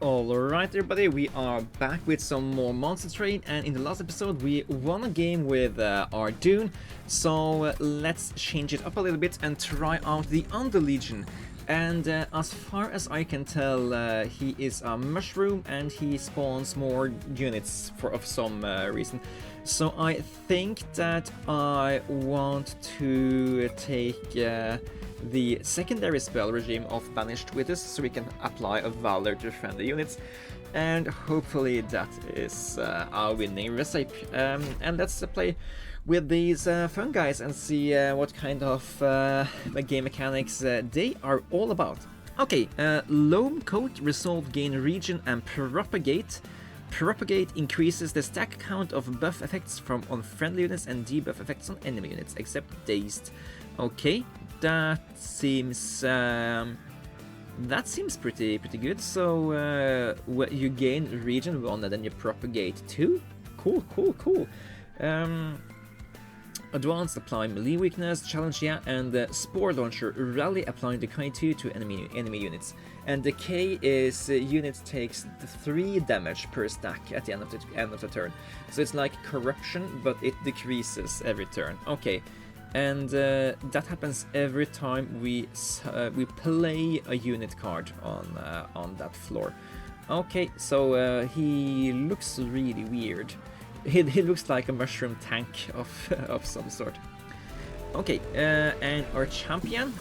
Alright everybody, we are back with some more Monster Train, and in the last episode we won a game with our Dune, so let's change it up a little bit and try out the Underlegion. And as far as I can tell, he is a mushroom and he spawns more units of some reason. So I think that I want to take the secondary spell regime of Banished with us, so we can apply a Valor to friendly units, and hopefully that is our winning recipe. And let's play with these fun guys and see what kind of game mechanics they are all about. Okay, Loam Coat, Resolve, Gain Region, and Propagate. Propagate increases the stack count of buff effects from on friendly units and debuff effects on enemy units, except Dazed. Okay, that seems pretty good. So you gain region 1 and then you propagate 2. Cool. Advanced, apply melee weakness, challenge, yeah, and Spore Launcher, rally, applying decay 2 to enemy units. And decay is unit takes 3 damage per stack at the end of the turn. So it's like corruption, but it decreases every turn. Okay, and that happens every time we play a unit card on that floor. Okay, so he looks really weird. He looks like a mushroom tank of some sort. Okay, and our champion,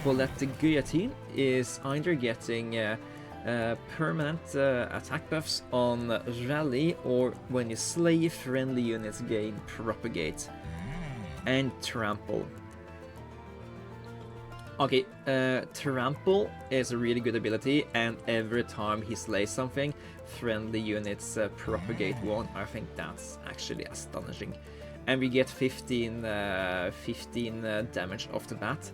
Bolette the Guillotine, is either getting permanent attack buffs on rally, or when you slay friendly units gain propagate and trample. Okay, trample is a really good ability, and every time he slays something, friendly units propagate 1. I think that's actually astonishing. And we get 15 damage off the bat.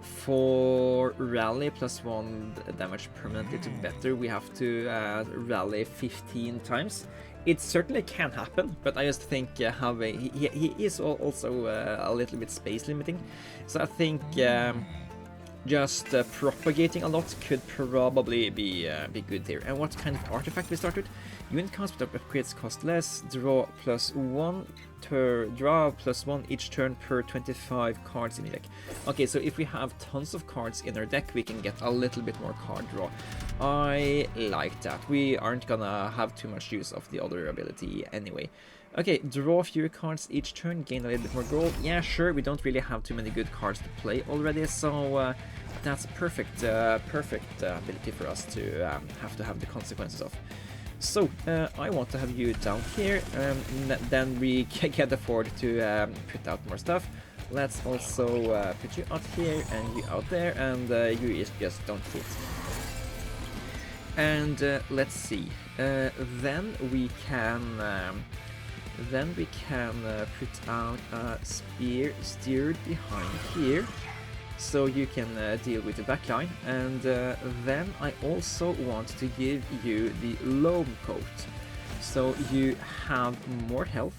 For rally, plus 1 damage permanently to better, we have to rally 15 times. It certainly can happen, but I just think he is also a little bit space limiting. So I think just propagating a lot could probably be good here. And what kind of artifact we start with? Unit cost with upgrades cost less, draw plus 1 each turn per 25 cards in your deck. Okay, so if we have tons of cards in our deck, we can get a little bit more card draw. I like that. We aren't gonna have too much use of the other ability anyway. Okay, draw fewer cards each turn, gain a little bit more gold. Yeah, sure, we don't really have too many good cards to play already, so that's perfect ability for us to have the consequences of. So, I want to have you down here, then we can afford to put out more stuff. Let's also put you out here and you out there, and you just don't hit. And let's see, then we can put out a steer behind here, so you can deal with the backline. And then I also want to give you the Loam Coat, so you have more health,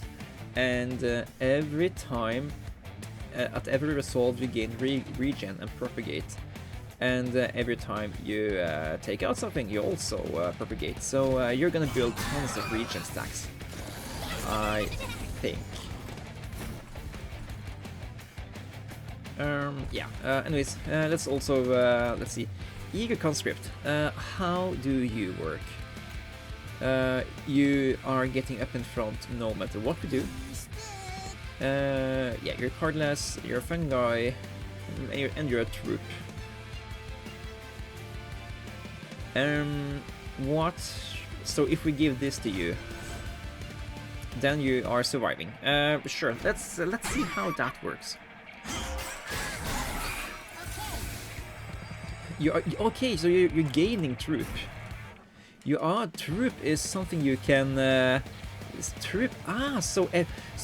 and every time, at every resolve you gain regen and propagate, and every time you take out something you also propagate, so you're gonna build tons of regen stacks, I think. Yeah, anyways, let's also, let's see. Eager Conscript, how do you work? You are getting up in front no matter what we do. Yeah, you're cardless, you're a fungi, and you're a troop. So if we give this to you, then you are surviving. Sure, let's see how that works. Okay, so you're gaining troop. Troop is something you can troop. So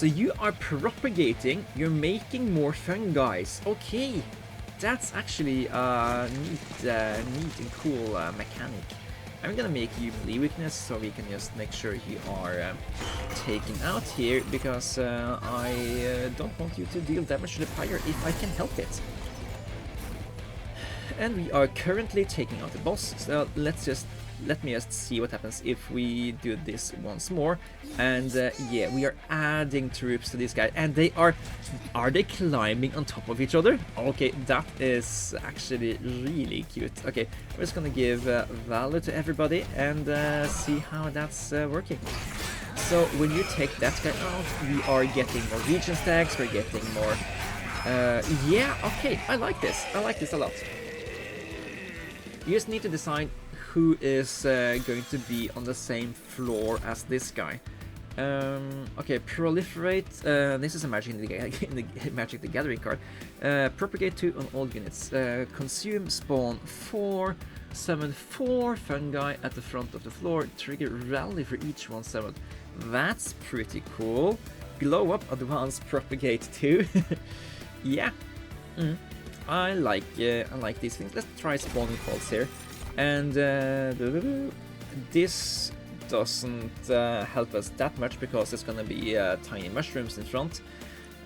you are propagating. You're making more fungi. Okay, that's actually neat and cool mechanic. I'm gonna make you melee weakness, so we can just make sure you are taken out here, because I don't want you to deal damage to the pyre if I can help it. And we are currently taking out the boss, so let's just let me just see what happens if we do this once more. And yeah, we are adding troops to this guy, and they are they climbing on top of each other? Okay, that is actually really cute. Okay, we're just gonna give value to everybody and see how that's working. So when you take that guy out, we are getting more region stacks, we're getting more... yeah, okay, I like this a lot. You just need to decide who is going to be on the same floor as this guy. Okay, proliferate. This is a Magic the Gathering card. Propagate 2 on all units. Consume, spawn 4, summon 4 fungi at the front of the floor. Trigger rally for each one summoned. That's pretty cool. Glow up, advance, propagate 2. Yeah. I like these things. Let's try spawning calls here, and this doesn't help us that much because it's gonna be tiny mushrooms in front.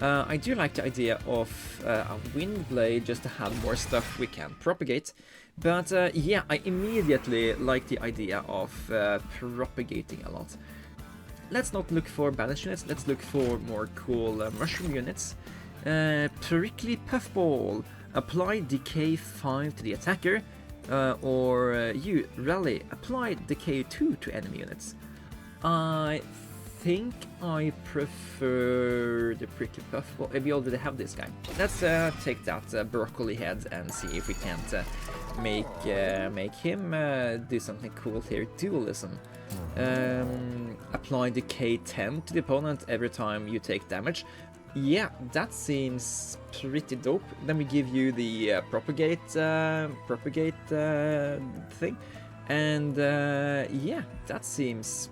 I do like the idea of a wind blade just to have more stuff we can propagate, but yeah, I immediately like the idea of propagating a lot. Let's not look for balance units. Let's look for more cool mushroom units. Prickly puffball. Apply decay 5 to the attacker, or you rally. Apply decay 2 to enemy units. I think I prefer the prickly puffball. We already have this guy. Let's take that broccoli head and see if we can't make him do something cool here. Dualism. Apply decay 10 to the opponent every time you take damage. Yeah, that seems pretty dope. Then we give you the propagate thing, and yeah, that seems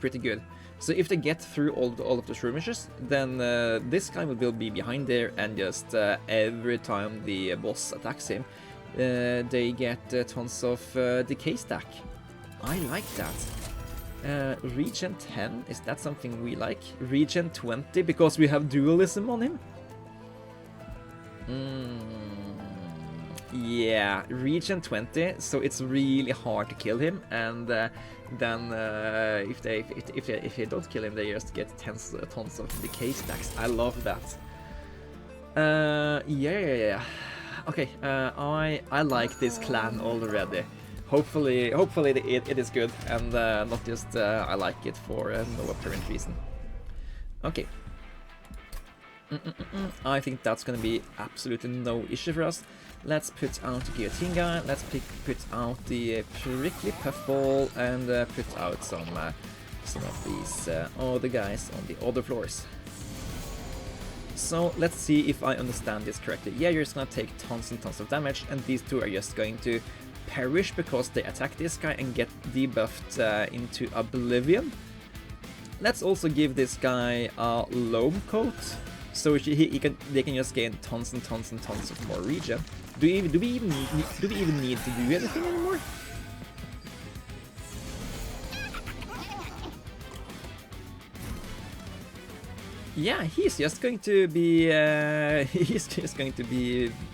pretty good. So if they get through all of the skirmishes, then this guy will be behind there, and just every time the boss attacks him, they get tons of decay stack. I like that. Regen 10, is that something we like? Regen 20, because we have dualism on him? Yeah, Regen 20, so it's really hard to kill him, and then if they don't kill him, they just get tons of decay stacks. I love that. Yeah. Okay, I like this clan already. Hopefully it is good, and not just I like it for no apparent reason. Okay. I think that's gonna be absolutely no issue for us. Let's put out the guillotine guy, let's put out the prickly puffball, and put out some of these other guys on the other floors. So let's see if I understand this correctly. Yeah, you're just gonna take tons and tons of damage, and these two are just going to perish because they attack this guy and get debuffed into oblivion. Let's also give this guy a loam coat, so they can just gain tons and tons of more regen. Do we even need to do anything anymore? Yeah, he's just going to be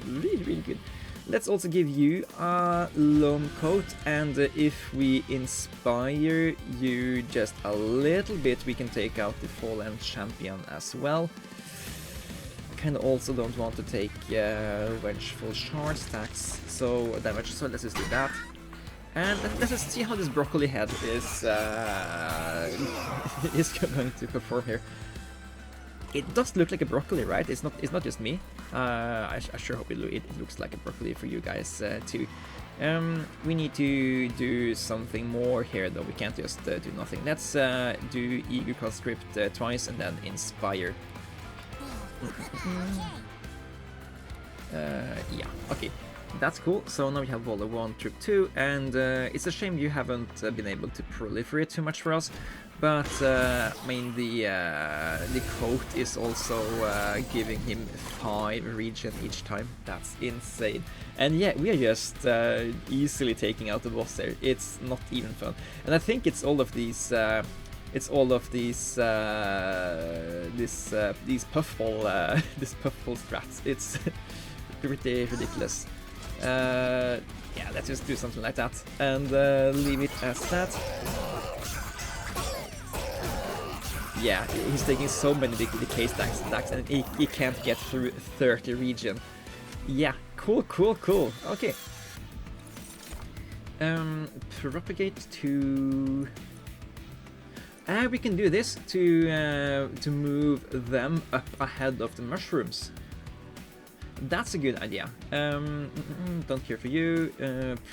really good. Let's also give you a loam coat, and if we inspire you just a little bit, we can take out the fallen champion as well. Kinda also don't want to take vengeful shard stacks, so damage, so let's just do that. And let's just see how this broccoli head is is going to perform here. It does look like a broccoli, right? It's not just me. I sure hope it looks like a broccoli for you guys too. We need to do something more here, though. We can't just do nothing. Let's do Eager Conscript twice and then Inspire. Yeah, okay. That's cool. So now we have Volley 1, Troop 2, and it's a shame you haven't been able to proliferate too much for us. But I mean, the coat is also giving him 5 regen each time. That's insane. And yeah, we are just easily taking out the boss there. It's not even fun. And I think it's all of these. It's all of these these puffball strats. It's pretty ridiculous. Yeah, let's just do something like that and leave it as that. Yeah, he's taking so many decay stacks and he can't get through 30 region. Yeah, cool. Okay. Propagate to... we can do this to move them up ahead of the mushrooms. That's a good idea. Don't care for you.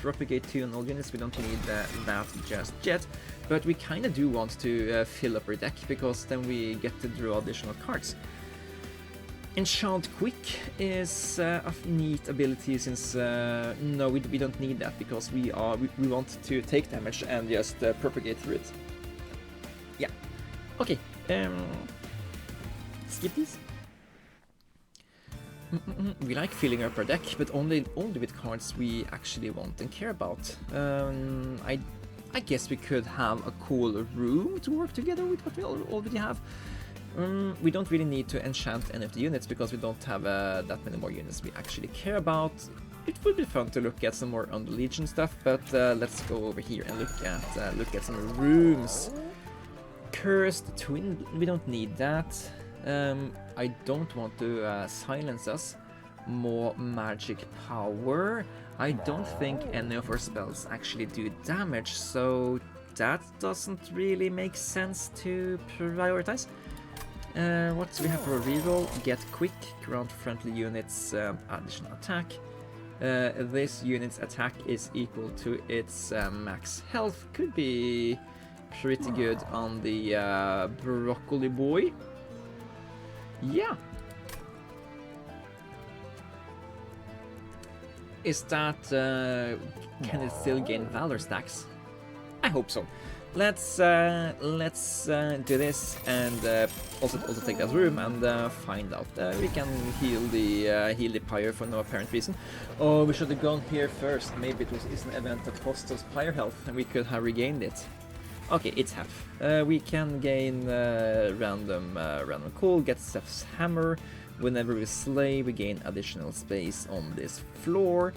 Propagate to all units. We don't need that just yet. But we kind of do want to fill up our deck, because then we get to draw additional cards. Enchant Quick is a neat ability, since no, we don't need that, because we want to take damage and just propagate through it. Yeah. Okay. Skip these. We like filling up our deck, but only with cards we actually want and care about. I guess we could have a cool room to work together with what we already have. We don't really need to enchant any of the units, because we don't have that many more units we actually care about. It would be fun to look at some more on the Legion stuff, but let's go over here and look at some rooms. Cursed Twin, we don't need that. I don't want to silence us. More magic power. I don't think any of our spells actually do damage, so that doesn't really make sense to prioritize. What do we have for a reroll? Get quick, grant friendly units additional attack. This unit's attack is equal to its max health. Could be pretty good on the broccoli boy. Yeah. Is that... can it still gain Valor stacks? I hope so. Let's do this and also take that room and find out. We can heal the pyre for no apparent reason. Oh, we should have gone here first. Maybe it's an event that cost us pyre health and we could have regained it. Okay, it's half. We can gain random cool, get Seth's hammer. Whenever we slay, we gain additional space on this floor.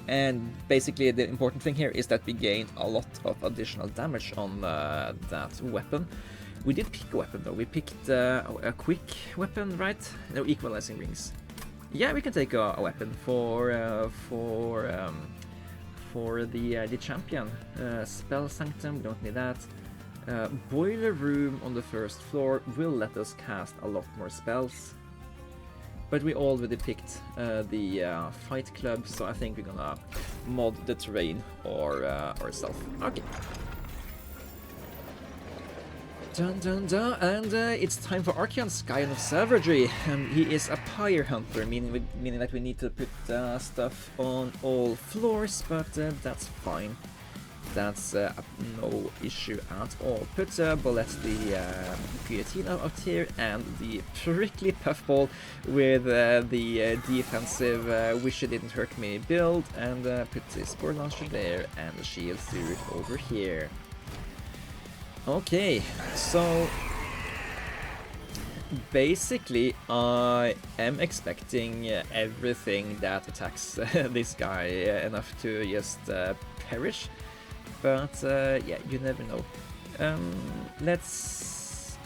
And basically the important thing here is that we gain a lot of additional damage on that weapon. We did pick a weapon though. We picked a quick weapon, right? No, equalizing rings. Yeah, we can take a weapon for the champion. Spell Sanctum, we don't need that. Boiler Room on the first floor will let us cast a lot more spells. But we already picked the Fight Club, so I think we're gonna mod the terrain or ourselves. Okay. Dun dun dun, and it's time for Archeon, Scion of Savagery. He is a pyre hunter, meaning that we need to put stuff on all floors, but that's fine. That's no issue at all. Put Bullet the guillotine out here and the prickly puffball with the defensive wish it didn't hurt me build, and put the spore launcher there and the shield through over here. Okay, so basically I am expecting everything that attacks this guy enough to just perish. But yeah, you never know. Let's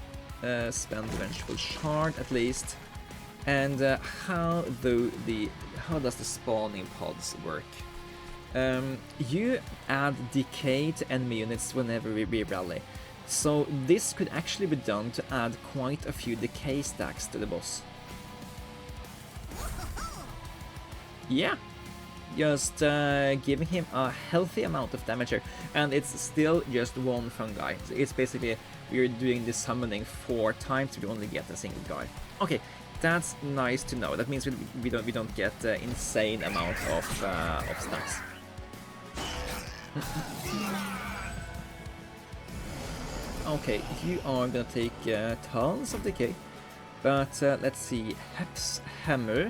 spend the Vengeful Shard at least. And how does the spawning pods work? You add decay to enemy units whenever we rally. So this could actually be done to add quite a few decay stacks to the boss. Yeah. Just giving him a healthy amount of damage here, and it's still just one fungi. So it's basically we're doing the summoning 4 times, we only get a single guy. Okay, that's nice to know. That means we don't get insane amount of stacks. Okay, you are gonna take tons of decay, but let's see. Hep's hammer.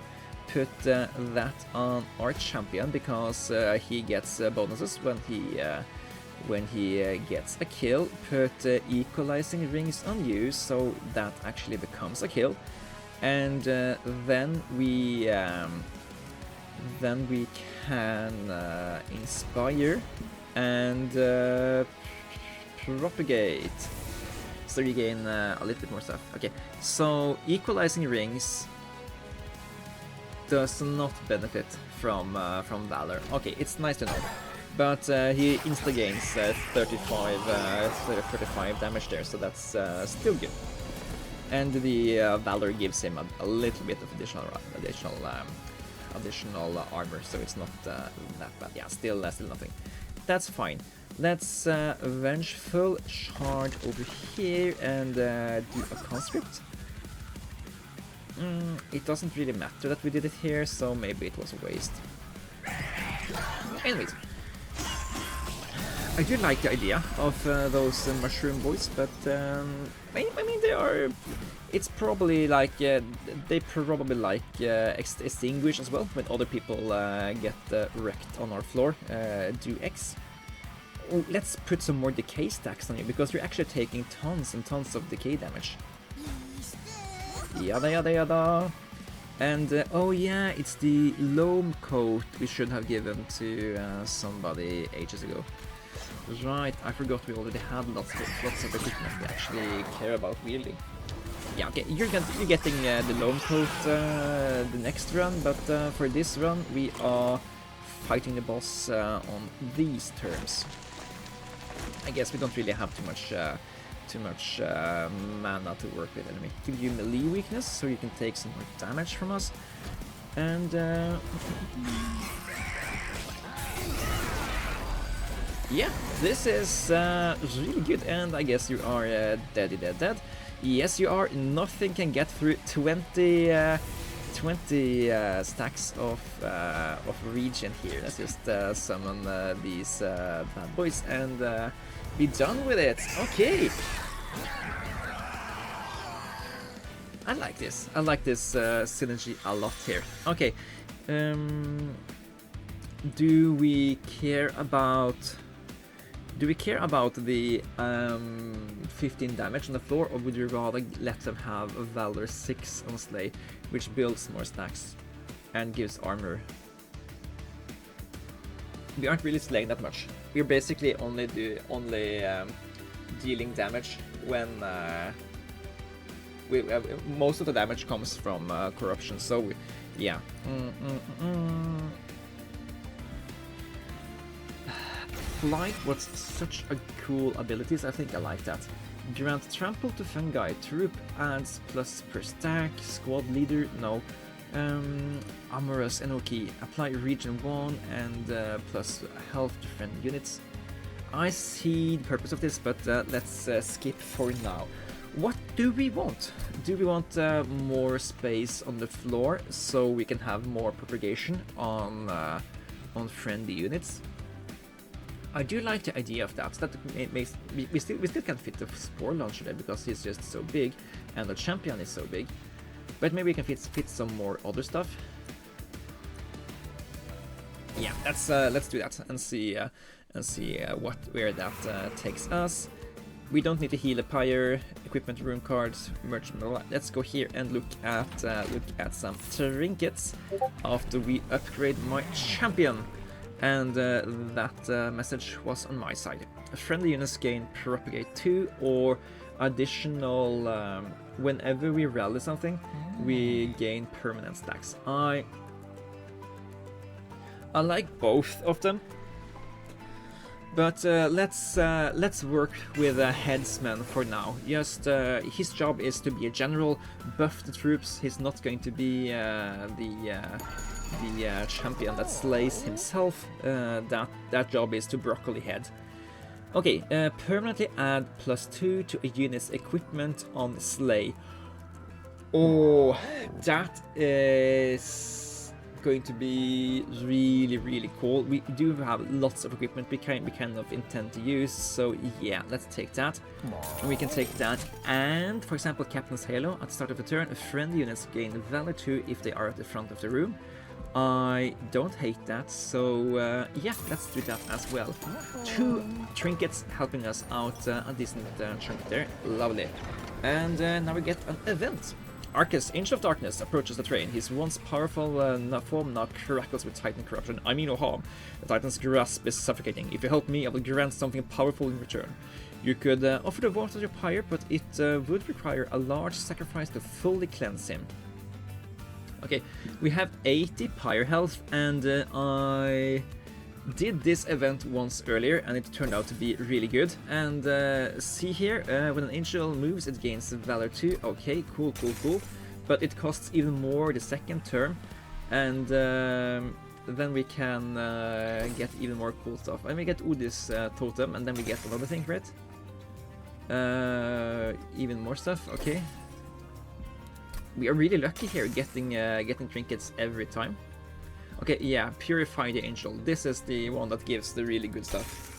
Put that on our champion, because he gets bonuses when he gets a kill. Put equalizing rings on you, so that actually becomes a kill. And then we Then we can inspire and propagate. So you gain a little bit more stuff. Okay, so equalizing rings does not benefit from Valor. Okay, it's nice to know. But he insta gains 35 damage there, so that's still good. And the Valor gives him a little bit of additional armor, so it's not that bad. Yeah, still nothing. That's fine. Let's Vengeful charge over here and do a conscript. It doesn't really matter that we did it here, so maybe it was a waste. Anyways, I do like the idea of those mushroom boys, but I mean they are. It's probably like they probably like extinguish as well when other people get wrecked on our floor. Do X. Oh, let's put some more decay stacks on you because you're actually taking tons and tons of decay damage. Yada yada yada. And oh yeah, it's the loam coat we should have given to somebody ages ago. Right, I forgot we already had lots of equipment we actually care about really. Yeah, okay, you're getting the loam coat the next run, but for this run we are fighting the boss on these terms. I guess we don't really have too much mana to work with enemy. Give you melee weakness so you can take some more damage from us. And yeah, this is really good, and I guess you are dead. Yes, you are. Nothing can get through 20 stacks of regen here. Let's just summon these bad boys and be done with it. Okay. I like this. I like this synergy a lot here. Okay. Do we care about the 15 damage on the floor, or would you rather let them have a Valor 6 on Slay, which builds more stacks and gives armor? We aren't really slaying that much. We're basically only dealing damage when most of the damage comes from corruption. So yeah. Flight was such a cool abilities. I think I like that. Grant trample to fungi. Troop adds plus per stack. Squad leader, no. Amorous Enoki. Apply region 1 and plus health to friendly units. I see the purpose of this, but let's skip for now. What do we want? Do we want more space on the floor so we can have more propagation on friendly units? I do like the idea of that. That makes we still can fit the Spore Launcher there because he's just so big, and the champion is so big. But maybe we can fit some more other stuff. Yeah, let's do that and see where that takes us. We don't need to heal a pyre, equipment room cards, merchant. Let's go here and look at some trinkets after we upgrade my champion. And that message was on my side. Friendly units gain propagate 2 or additional whenever we rally something, we gain permanent stacks. I like both of them, but let's work with a headsman for now. Just his job is to be a general, buff the troops. He's not going to be the champion that slays himself. That job is to broccoli head. Okay, permanently add +2 to a unit's equipment on slay. Oh, that is going to be really cool. We do have lots of equipment we kind of intend to use, so yeah, let's take that. And we can take that, and for example, Captain's Halo. At the start of the turn, friendly units gain Valor 2 if they are at the front of the room. I don't hate that, so yeah, let's do that as well. 2 trinkets helping us out a decent chunk there. Lovely. And now we get an event. Arcus, Angel of Darkness, approaches the train. His once powerful form now crackles with Titan corruption. I mean no harm. The Titan's grasp is suffocating. If you help me, I will grant something powerful in return. You could offer the water to your pyre, but it would require a large sacrifice to fully cleanse him. Okay, we have 80 pyre health, and I did this event once earlier, and it turned out to be really good. And see here, when an angel moves, it gains Valor 2. Okay, cool. But it costs even more the second turn, and then we can get even more cool stuff. And we get Udis totem, and then we get another thing for it. Even more stuff. Okay. We are really lucky here, getting trinkets every time. Okay, yeah, Purify the Angel. This is the one that gives the really good stuff.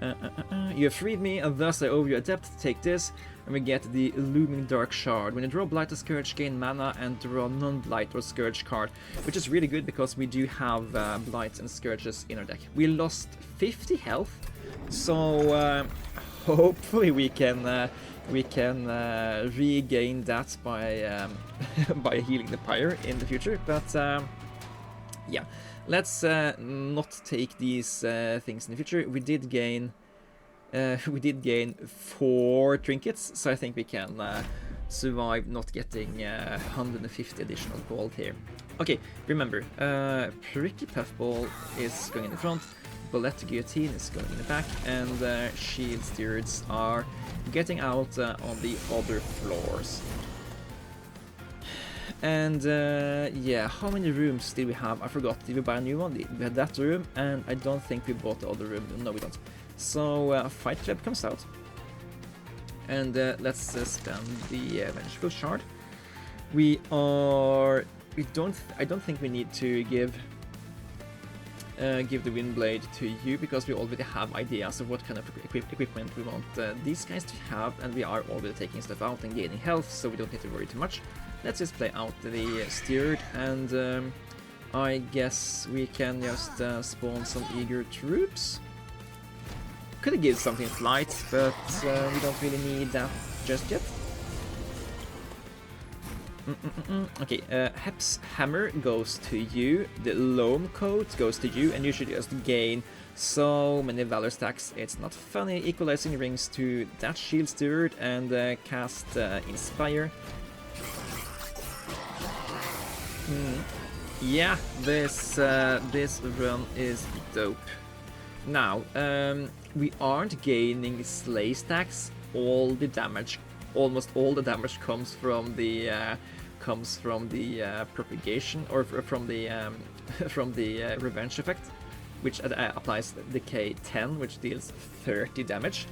You have freed me, and thus I owe you a debt. Take this, and we get the Looming Dark Shard. When you draw Blight or Scourge, gain mana and draw non-Blight or Scourge card, which is really good because we do have Blights and Scourges in our deck. We lost 50 health, so hopefully we can regain that by by healing the pyre in the future. But yeah, let's not take these things in the future. We did gain 4 trinkets, so I think we can survive not getting 150 additional gold here. Okay, remember, Pricky Puffball is going in the front, Bullet Guillotine is going in the back, and Shield Stewards are getting out on the other floors. And yeah, how many rooms did we have? I forgot. Did we buy a new one? We had that room, and I don't think we bought the other room. No, we don't. So Fight Club comes out, and let's spend the Vengeful Shard. I don't think we need to give the Windblade to you, because we already have ideas of what kind of equipment we want these guys to have, and we are already taking stuff out and gaining health, so we don't need to worry too much. Let's just play out the Steward, and I guess we can just spawn some eager troops. Could have given something flight, but we don't really need that just yet. Okay, Hep's Hammer goes to you, the Loam Coat goes to you, and you should just gain so many Valor stacks. It's not funny. Equalizing Rings to that Shield Steward, and cast Inspire. Yeah, this run is dope. Now, we aren't gaining Slay stacks. Almost all the damage comes from the propagation, or from the revenge effect, which applies decay 10, which deals 30 damage.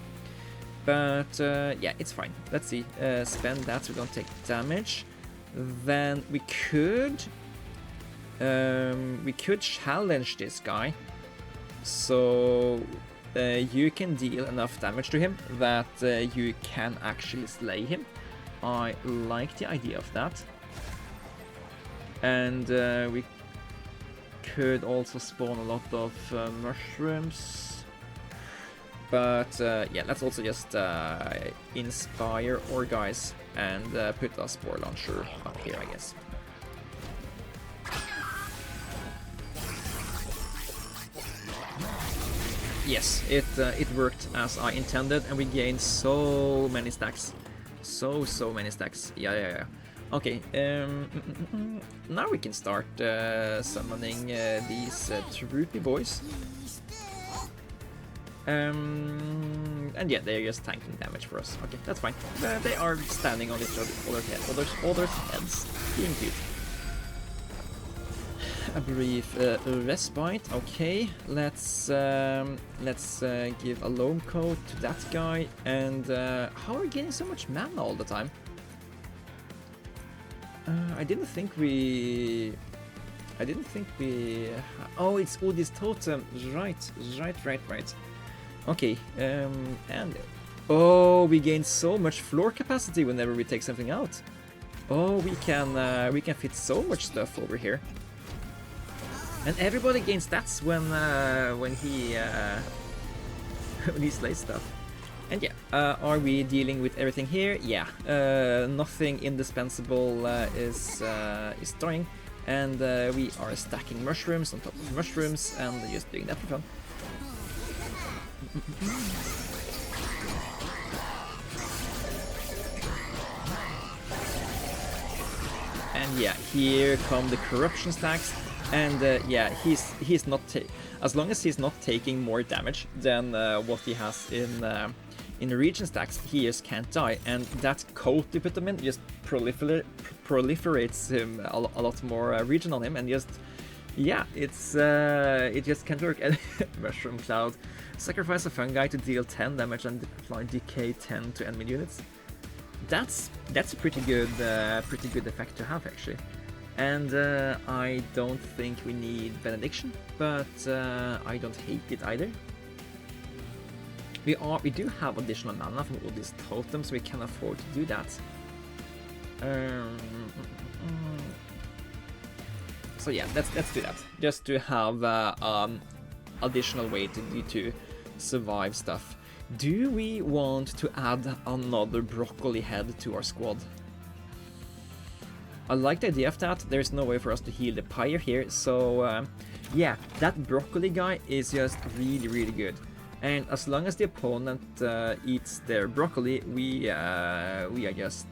But yeah, it's fine. Let's see. Spend that so we don't take damage. Then we could challenge this guy, so you can deal enough damage to him that you can actually slay him. I like the idea of that. And we could also spawn a lot of mushrooms. But yeah, let's also just inspire our guys and put a Spore Launcher up here, I guess. Yes, it worked as I intended, and we gained so many stacks. So many stacks. Yeah. Okay, now we can start summoning these troopy boys. And yeah, they're just tanking damage for us. Okay, that's fine. They are standing on each other's heads, being cute. A brief respite. Okay, let's give a Loam Coat to that guy. And how are we getting so much mana all the time? I didn't think we. Oh, it's Udi's totem. Right. Okay, and oh, we gain so much floor capacity whenever we take something out. Oh, we can fit so much stuff over here. And everybody gains stats when he when he slays stuff. And yeah, are we dealing with everything here? Yeah, nothing indispensable is dying, and we are stacking mushrooms on top of mushrooms and just doing that for fun. And yeah, here come the corruption stacks, and yeah, he's not as long as he's not taking more damage than what he has in the region stacks, he just can't die, and that coat you put him in just proliferates him a lot more region on him, and just yeah, it just can't work. And Mushroom Cloud, sacrifice a fungi to deal 10 damage and apply decay 10 to enemy units. That's a pretty good effect to have actually, and I don't think we need Benediction, but I don't hate it either. We do have additional mana from all these totems, so we can afford to do that. So yeah, let's do that, just to have additional way to survive stuff. Do we want to add another broccoli head to our squad? I like the idea of that. There's no way for us to heal the pyre here, so yeah, that broccoli guy is just really good. And as long as the opponent eats their broccoli, we are just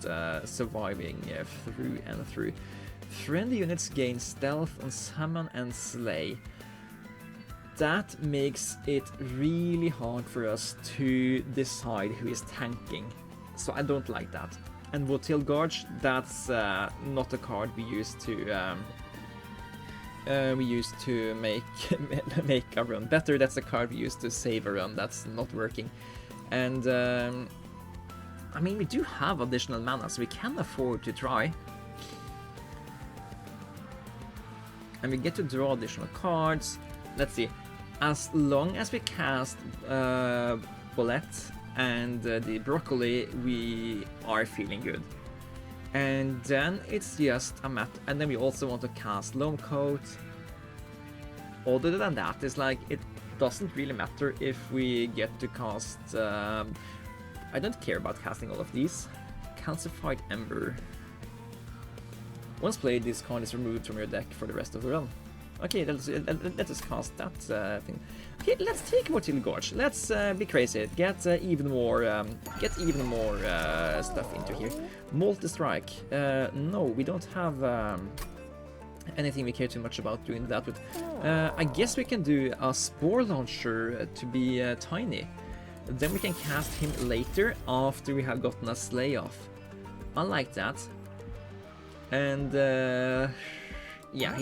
surviving through and through. Friendly units gain stealth on summon and slay. That makes it really hard for us to decide who is tanking, so I don't like that. And Votil Gorge, that's not a card we use to make a run better. That's a card we use to save a run that's not working. And I mean, we do have additional mana, so we can afford to try. And we get to draw additional cards. Let's see. As long as we cast Bullet and the broccoli, we are feeling good. And then it's just a matter, and then we also want to cast Loam Coat. Other than that, it's like it doesn't really matter if we get to cast. I don't care about casting all of these. Calcified Ember. Once played, this card is removed from your deck for the rest of the run. Okay, let us cast that thing. Okay, let's take Votil Gorge. Let's be crazy. Get even more stuff into here. Multi-strike. No, we don't have anything we care too much about doing that with. I guess we can do a Spore Launcher to be tiny. Then we can cast him later after we have gotten a Slay off. I like that. And yeah,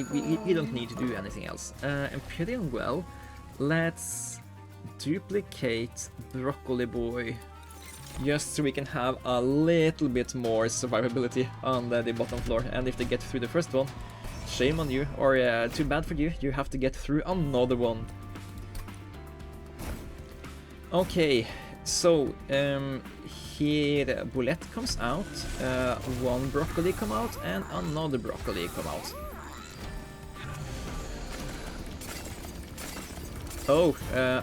we don't need to do anything else. And pretty well, let's duplicate Broccoli Boy, just so we can have a little bit more survivability on the bottom floor. And if they get through the first one, shame on you, or too bad for you, you have to get through another one. Okay, so here Bullet comes out, one broccoli come out, and another broccoli come out. Oh,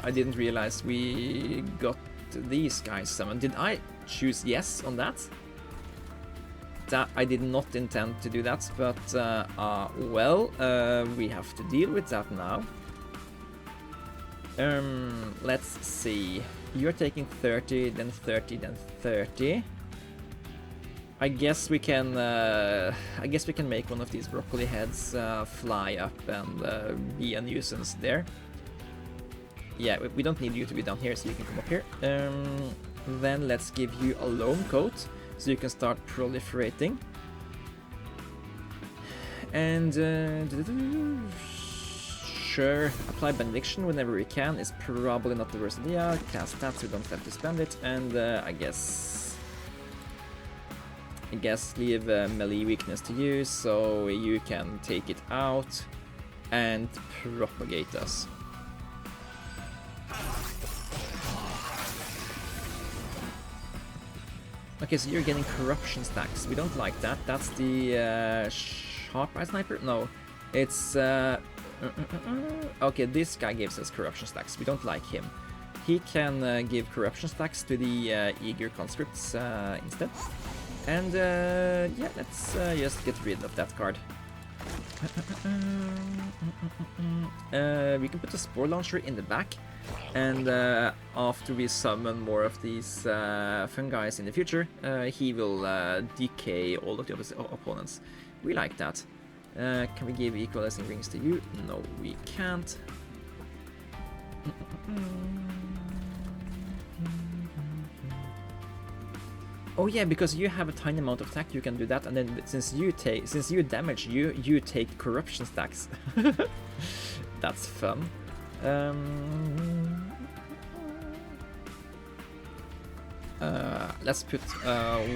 I didn't realize we got these guys summoned. Did I choose yes on that? That I did not intend to do that, but well, we have to deal with that now. Let's see. You're taking 30, then 30, then 30. I guess we can make one of these broccoli heads fly up and be a nuisance there. Yeah, we don't need you to be down here, so you can come up here. Then let's give you a Loam Coat, so you can start proliferating. And sure, apply Benediction whenever we can is probably not the worst idea. Cast that so we don't have to spend it, and I guess leave melee weakness to you, so you can take it out and propagate us. Okay, so you're getting corruption stacks. We don't like that. That's the Sharp Eye Sniper? No, it's okay, this guy gives us corruption stacks. We don't like him. he can give corruption stacks to the eager conscripts instead. And yeah, let's just get rid of that card. We can put a spore launcher in the back, and after we summon more of these fungi in the future, he will decay all of the opponents. We like that. Can we give equalizing rings to you? No, we can't. Oh yeah, because you have a tiny amount of attack, you can do that, and then since you damage, you take corruption stacks. That's fun. Let's put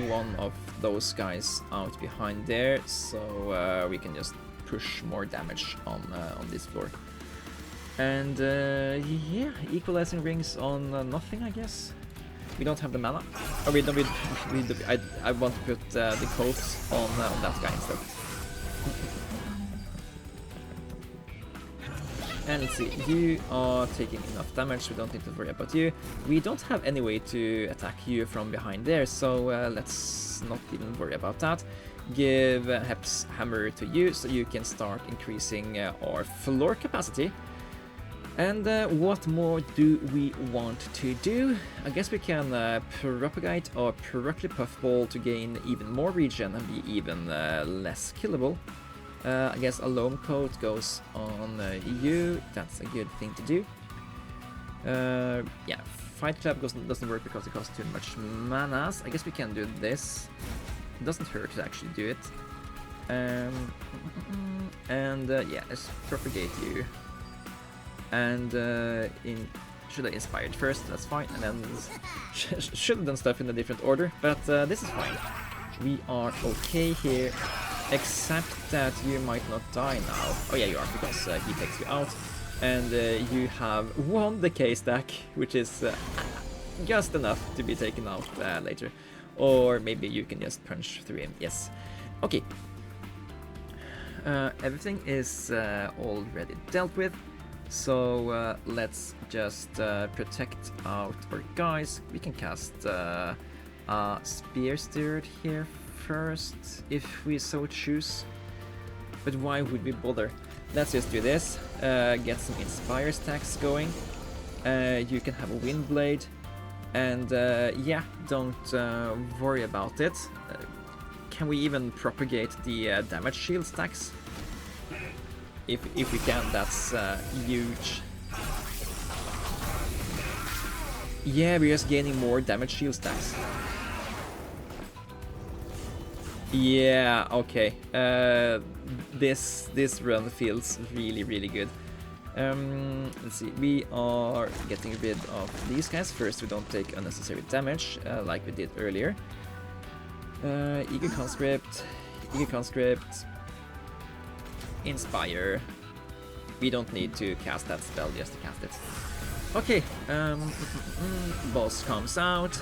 one of those guys out behind there, so we can just push more damage on this floor. And yeah, equalizing rings on nothing, I guess. We don't have the mana. Oh, I want to put the coat on that guy instead. And let's see, you are taking enough damage, we don't need to worry about you. We don't have any way to attack you from behind there, so let's not even worry about that. Give Hep's hammer to you, so you can start increasing our floor capacity. And what more do we want to do? I guess we can propagate our Broccoli Puffball to gain even more regen and be even less killable. I guess a loam coat goes on you, that's a good thing to do. Yeah, Fight Club doesn't work because it costs too much mana. I guess we can do this. It doesn't hurt to actually do it. And yeah, let's propagate you. And should have inspired first, that's fine, and then should have done stuff in a different order, but this is fine. We are okay here, except that you might not die now. Oh yeah, you are, because he takes you out, and you have one decay stack, which is just enough to be taken out later. Or maybe you can just punch through him, yes. Okay. Everything is already dealt with. So let's just protect out our guys. We can cast a Spear Steward here first, if we so choose. But why would we bother? Let's just do this, get some Inspire stacks going. You can have a Wind Blade, and yeah, don't worry about it. Can we even propagate the damage shield stacks? If we can, that's huge. Yeah, we're just gaining more damage shield stacks. Yeah, okay. This run feels really good. Let's see, we are getting rid of these guys first. We don't take unnecessary damage like we did earlier. Eager Conscript, Inspire. We don't need to cast that spell just to cast it. Okay, boss comes out.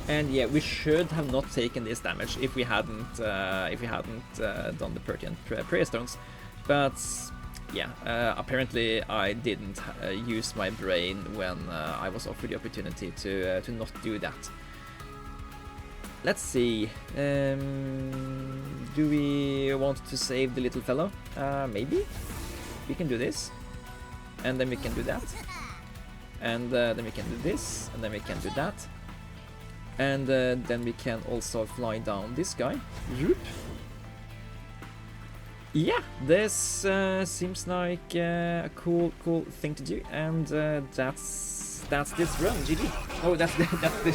And yeah, we should have not taken this damage if we hadn't done the pertinent prayer stones. But yeah, apparently I didn't use my brain when I was offered the opportunity to not do that. Let's see. Do we want to save the little fellow? Maybe. We can do this. And then we can do that. And then we can do this. And then we can do that. And then we can also fly down this guy. Yoop. Yeah, this seems like a cool thing to do. And that's this run. GG. Oh, that's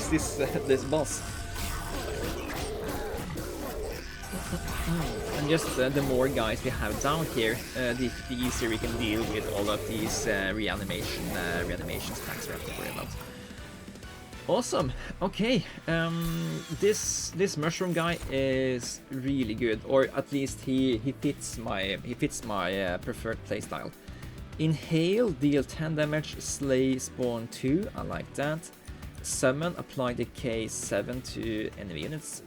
this boss. And just the more guys we have down here, the easier we can deal with all of these reanimation stacks we have to worry about. Awesome. Okay, this mushroom guy is really good, or at least he fits my preferred playstyle. Inhale, deal 10 damage, slay, spawn 2. I like that. Summon, apply decay 7 to enemy units.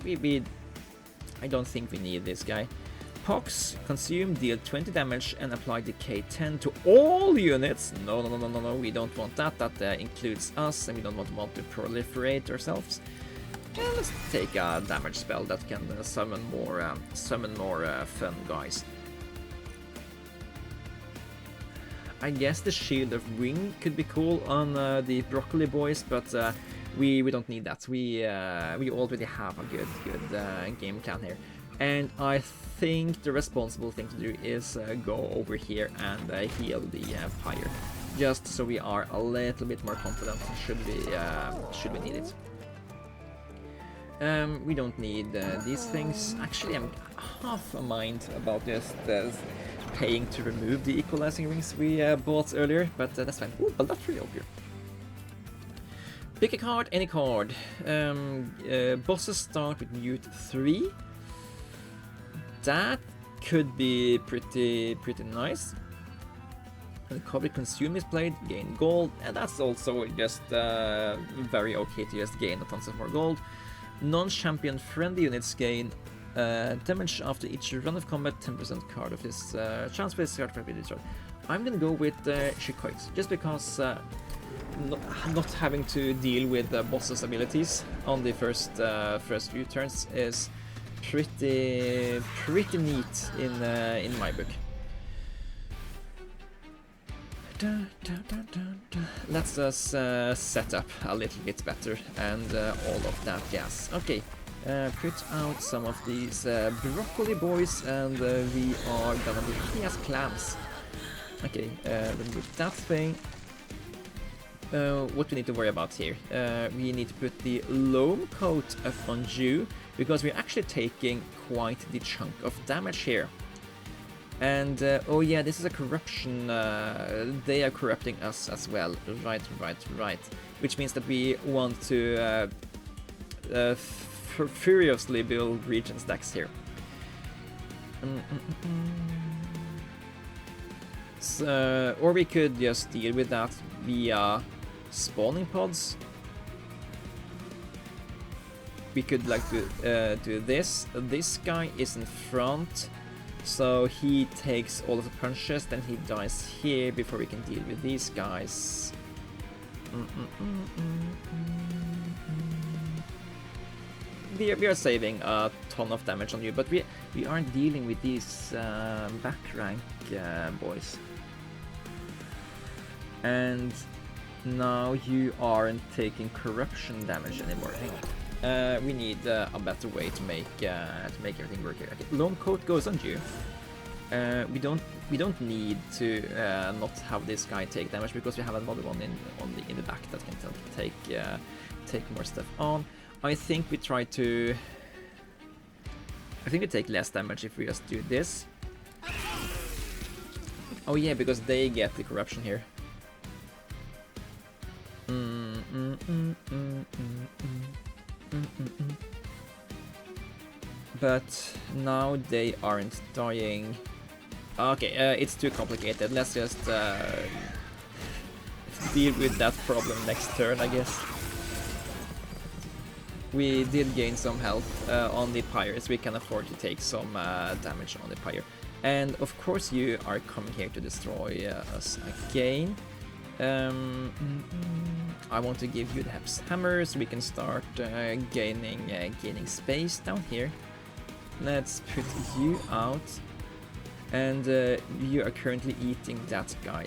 I don't think we need this guy. Pox, consume, deal 20 damage, and apply decay 10 to all units. No, no, no, no, no, no, we don't want that. That includes us, and we don't want to proliferate ourselves. And let's take a damage spell that can summon more fun guys. I guess the Shield of Wing could be cool on the Broccoli boys, but we don't need that. We already have a good game plan here. And I think the responsible thing to do is go over here and heal the Pyre, just so we are a little bit more confident should we need it. We don't need these things. Actually, I'm half a mind about just paying to remove the equalizing rings we bought earlier, but that's fine. Ooh, but that's really OP. Pick a card, any card. Bosses start with mute 3. That could be pretty nice. And the card consume is played, gain gold, and that's also just very okay to just gain a tons of more gold. Non-champion friendly units gain damage after each run of combat, 10% card of this chance for this card to be destroyed. I'm gonna go with Shikoix, just because not having to deal with the boss's abilities on the first few turns is pretty neat in my book. Let's just set up a little bit better and all of that jazz. Okay, put out some of these broccoli boys, and we are gonna be. He has clams. Okay, remove that thing. What we need to worry about here, we need to put the loam coat up on you, because we're actually taking quite the chunk of damage here. And oh yeah, this is a corruption, they are corrupting us as well. Right. Which means that we want to furiously build region stacks here. So, or we could just deal with that via spawning pods. We could like to do this. This guy is in front, so he takes all of the punches, then he dies here before we can deal with these guys. We are saving a ton of damage on you, but we aren't dealing with these back rank boys. And now you aren't taking corruption damage anymore. Hang on. We need a better way to make everything work here. Okay, loam coat goes on you. We don't need to not have this guy take damage, because we have another one in the back that can take more stuff on. I think we try to. I think we take less damage if we just do this. Oh yeah, because they get the corruption here. But now they aren't dying. Okay, it's too complicated. Let's just deal with that problem next turn, I guess. We did gain some health on the Pyres. We can afford to take some damage on the Pyre. And of course you are coming here to destroy us again. I want to give you the hammer so we can start gaining space down here. Let's put you out. And you are currently eating that guy.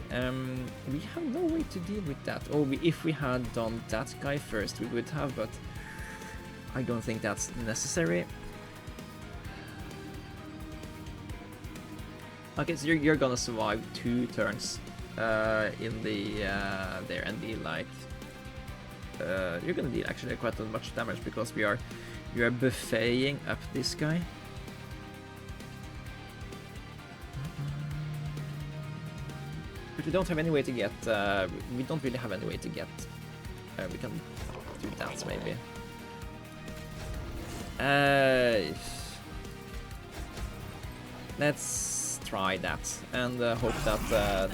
We have no way to deal with that. Oh, if we had done that guy first, we would have, but I don't think that's necessary. Okay, so you're gonna survive 2 turns in the there and be like you're gonna deal actually quite much damage, because we are buffeting up this guy. But we don't have any way to get. We don't really have any way to get. We can do that maybe. Let's try that and hope that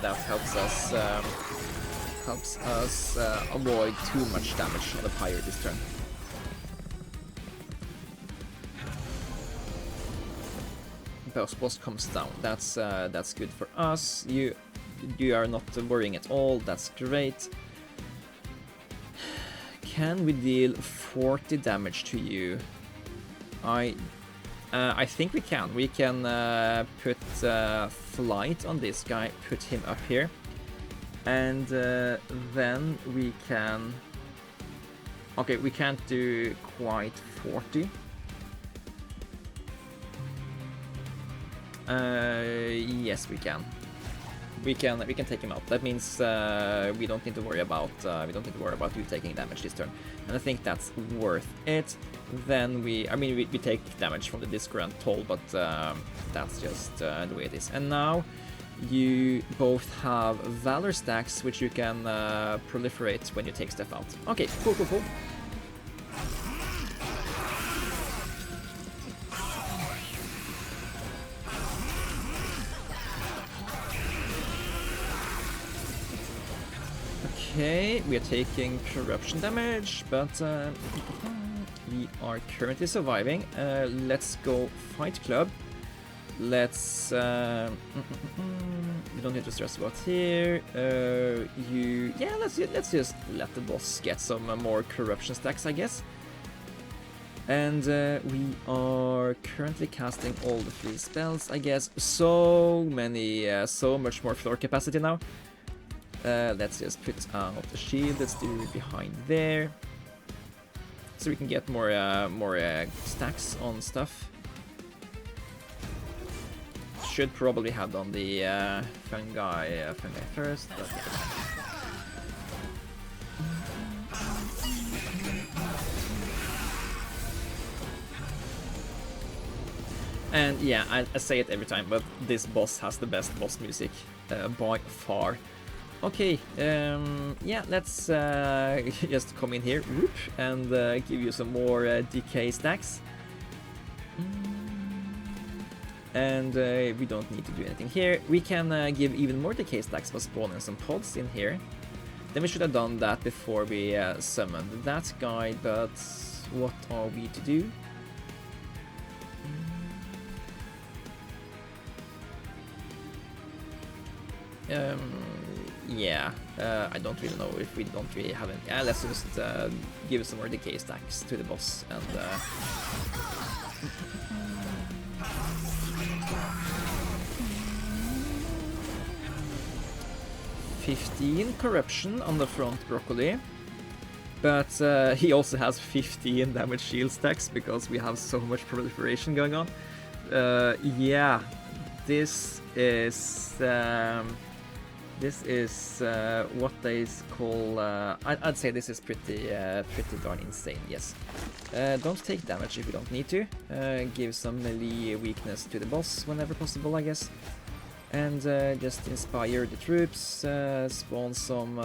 that helps us avoid too much damage on the Pyre this turn. boss comes down. That's good for us. You are not worrying at all. That's great. Can we deal 40 damage to you? I think we can. We can put flight on this guy, put him up here, and then we can... Okay, we can't do quite 40. Yes, we can. We can take him out. That means we don't need to worry about you taking damage this turn, and I think that's worth it. Then we take damage from the discount toll, but that's just the way it is. And now you both have Valor stacks, which you can proliferate when you take stuff out. Okay, cool. Okay, we are taking corruption damage, but we are currently surviving. Let's go Fight Club. Let's... we don't need to stress about here. Yeah, let's just let the boss get some more corruption stacks, I guess. And we are currently casting all the 3 spells, I guess. So much more floor capacity now. Let's just put out the shield. Let's do it behind there, so we can get more stacks on stuff. Should probably have done the fungi first. But and yeah, I say it every time, but this boss has the best boss music by far. Okay, yeah, let's just come in here, whoop, and give you some more decay stacks. And we don't need to do anything here. We can give even more decay stacks by spawning some pods in here. Then we should have done that before we summoned that guy, but what are we to do? Yeah, I don't really know if we don't really have any. Yeah, let's just give some more decay stacks to the boss and. 15 corruption on the front broccoli, but he also has 15 damage shield stacks because we have so much proliferation going on. Yeah, this is what they call. I'd say this is pretty darn insane. Yes. Don't take damage if you don't need to. Give some melee weakness to the boss whenever possible, I guess. And just inspire the troops. Spawn some.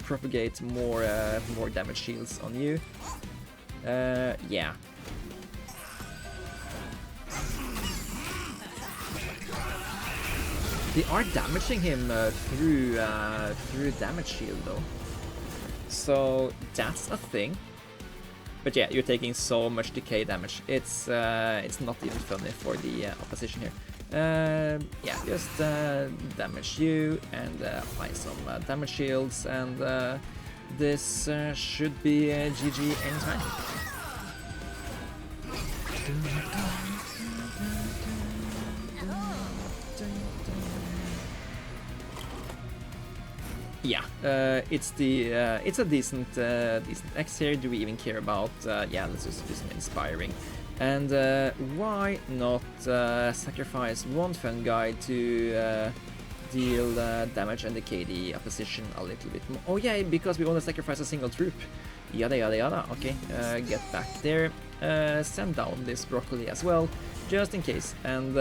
Propagate more damage shields on you. Yeah. They are damaging him through damage shield though, so that's a thing. But yeah, you're taking so much decay damage. It's not even funny for the opposition here. Yeah, just damage you and apply some damage shields, and this should be GG anytime. Yeah, it's a decent X here. Do we even care about? Yeah, let's just do some inspiring. And why not sacrifice one fungi to deal damage and decay the opposition a little bit more? Oh yeah, because we only sacrifice a single troop. Yada yada yada. Okay, get back there. Send down this broccoli as well, just in case. And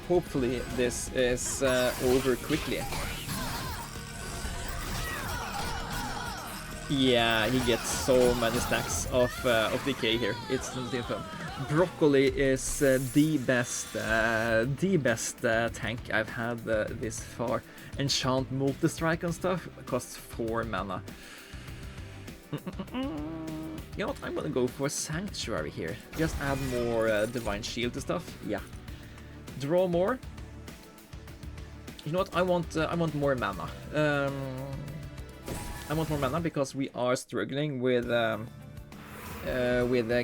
hopefully this is over quickly. Yeah, he gets so many stacks of decay here. It's not even fun. Broccoli is the best tank I've had this far. Enchant multi-strike and stuff costs 4 mana. You know what? I'm gonna go for Sanctuary here. Just add more Divine Shield to stuff. Yeah. Draw more. You know what? I want more mana. I want more mana because we are struggling with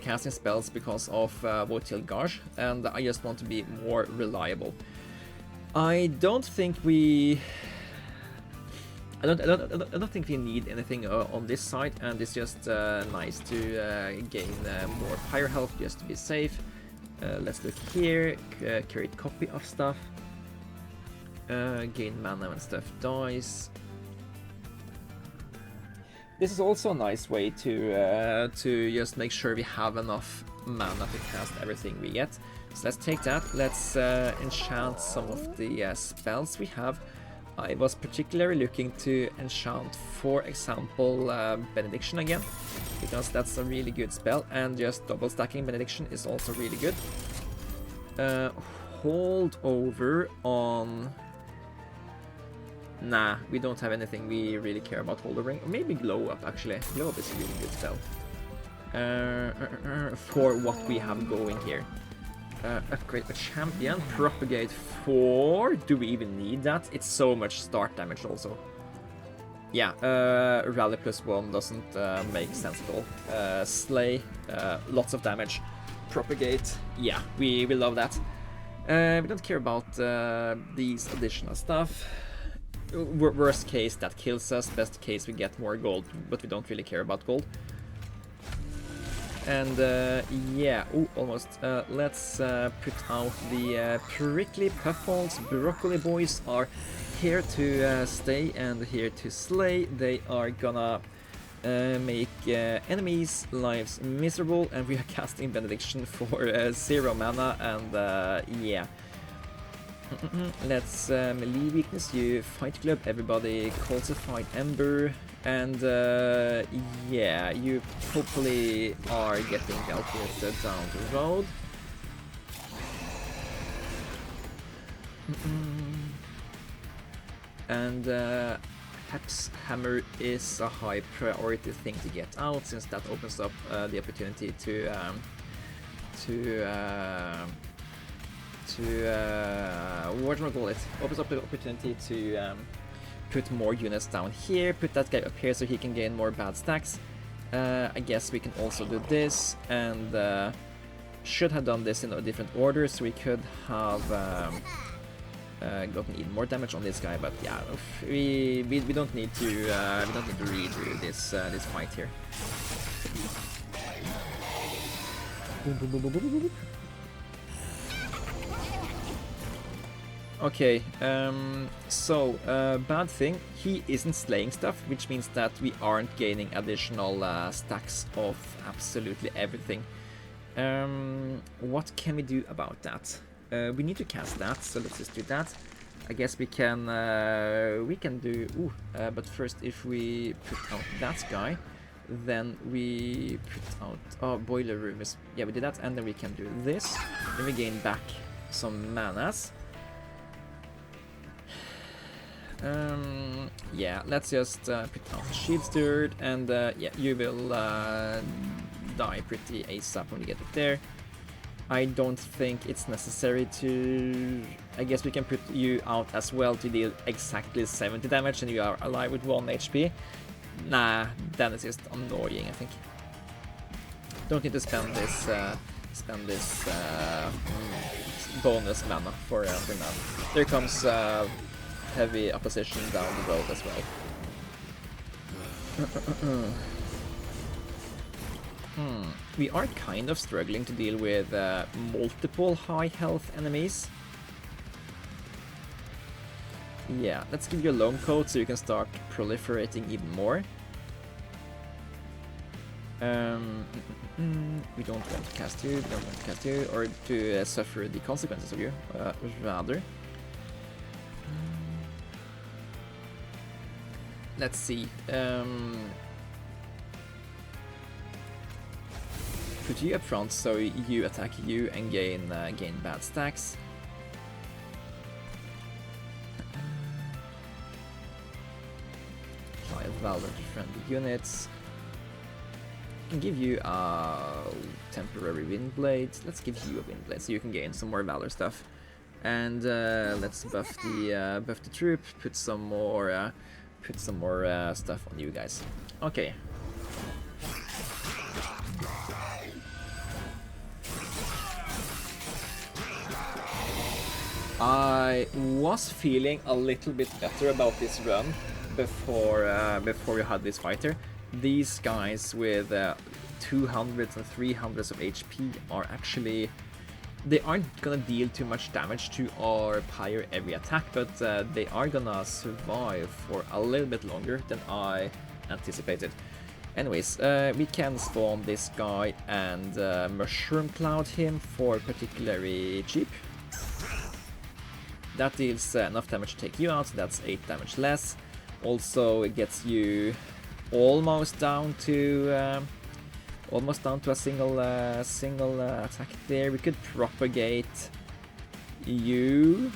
casting spells because of Votil Garge, and I just want to be more reliable. I don't think we. I don't think we need anything on this side, and it's just nice to gain more fire health just to be safe. Let's look here. Create copy of stuff. Gain mana when stuff dies. This is also a nice way to just make sure we have enough mana to cast everything we get. So let's take that. Let's enchant some of the spells we have. I was particularly looking to enchant, for example, Benediction again, because that's a really good spell, and just double stacking Benediction is also really good. Hold over on... Nah, we don't have anything we really care about holdovering. Or maybe Glow Up, actually. Glow Up is a really good spell. For what we have going here. Upgrade a champion. Propagate 4. Do we even need that? It's so much start damage also. Yeah, Rally +1 doesn't make sense at all. Slay, lots of damage. Propagate, yeah, we love that. We don't care about these additional stuff. Worst case, that kills us. Best case, we get more gold, but we don't really care about gold. And yeah, almost. Let's put out the prickly puffballs. Broccoli boys are here to stay and here to slay. They are gonna make enemies' lives miserable, and we are casting Benediction for 0 mana, and yeah. Let's melee weakness you, Fight Club, everybody calls a Fight Ember, and yeah, you hopefully are getting dealt with down the road. And Hex Hammer is a high priority thing to get out, since that opens up the opportunity to what do I call it? Opens up the opportunity to put more units down here, put that guy up here so he can gain more bad stacks. I guess we can also do this, and should have done this in a different order, so we could have gotten even more damage on this guy. But yeah, we don't need to redo this this fight here. Okay, so bad thing, he isn't slaying stuff, which means that we aren't gaining additional stacks of absolutely everything. What can we do about that? We need to cast that, so let's just do that. I guess we can do, but first if we put out that guy, then we put out, oh, Boiler Room is, yeah, we did that, and then we can do this, then we gain back some manas. Yeah, let's just put out Shield Steward, and yeah, you will die pretty ASAP when you get up there. I don't think it's necessary to... I guess we can put you out as well to deal exactly 70 damage, and you are alive with 1 HP. Nah, then it's just annoying, I think. Don't need to spend this bonus mana for now. There comes heavy opposition down the road as well. We are kind of struggling to deal with multiple high health enemies. Yeah, let's give you a Lone Coat so you can start proliferating even more. We don't want to cast you, or to suffer the consequences of you, rather. Let's see. Put you up front so you attack you and gain bad stacks. Apply Valor to friendly units. Can give you a temporary Windblade. Let's give you a Windblade so you can gain some more Valor stuff. And let's buff the troop. Put some more stuff on you guys. Okay. I was feeling a little bit better about this run before we had this fighter. These guys with 200s and 300s of HP are actually, they aren't gonna deal too much damage to our pyre every attack, but they are gonna survive for a little bit longer than I anticipated. Anyways, we can spawn this guy and mushroom cloud him for particularly cheap. That deals enough damage to take you out, so that's 8 damage less. Also, it gets you almost down to a single attack there. We could propagate you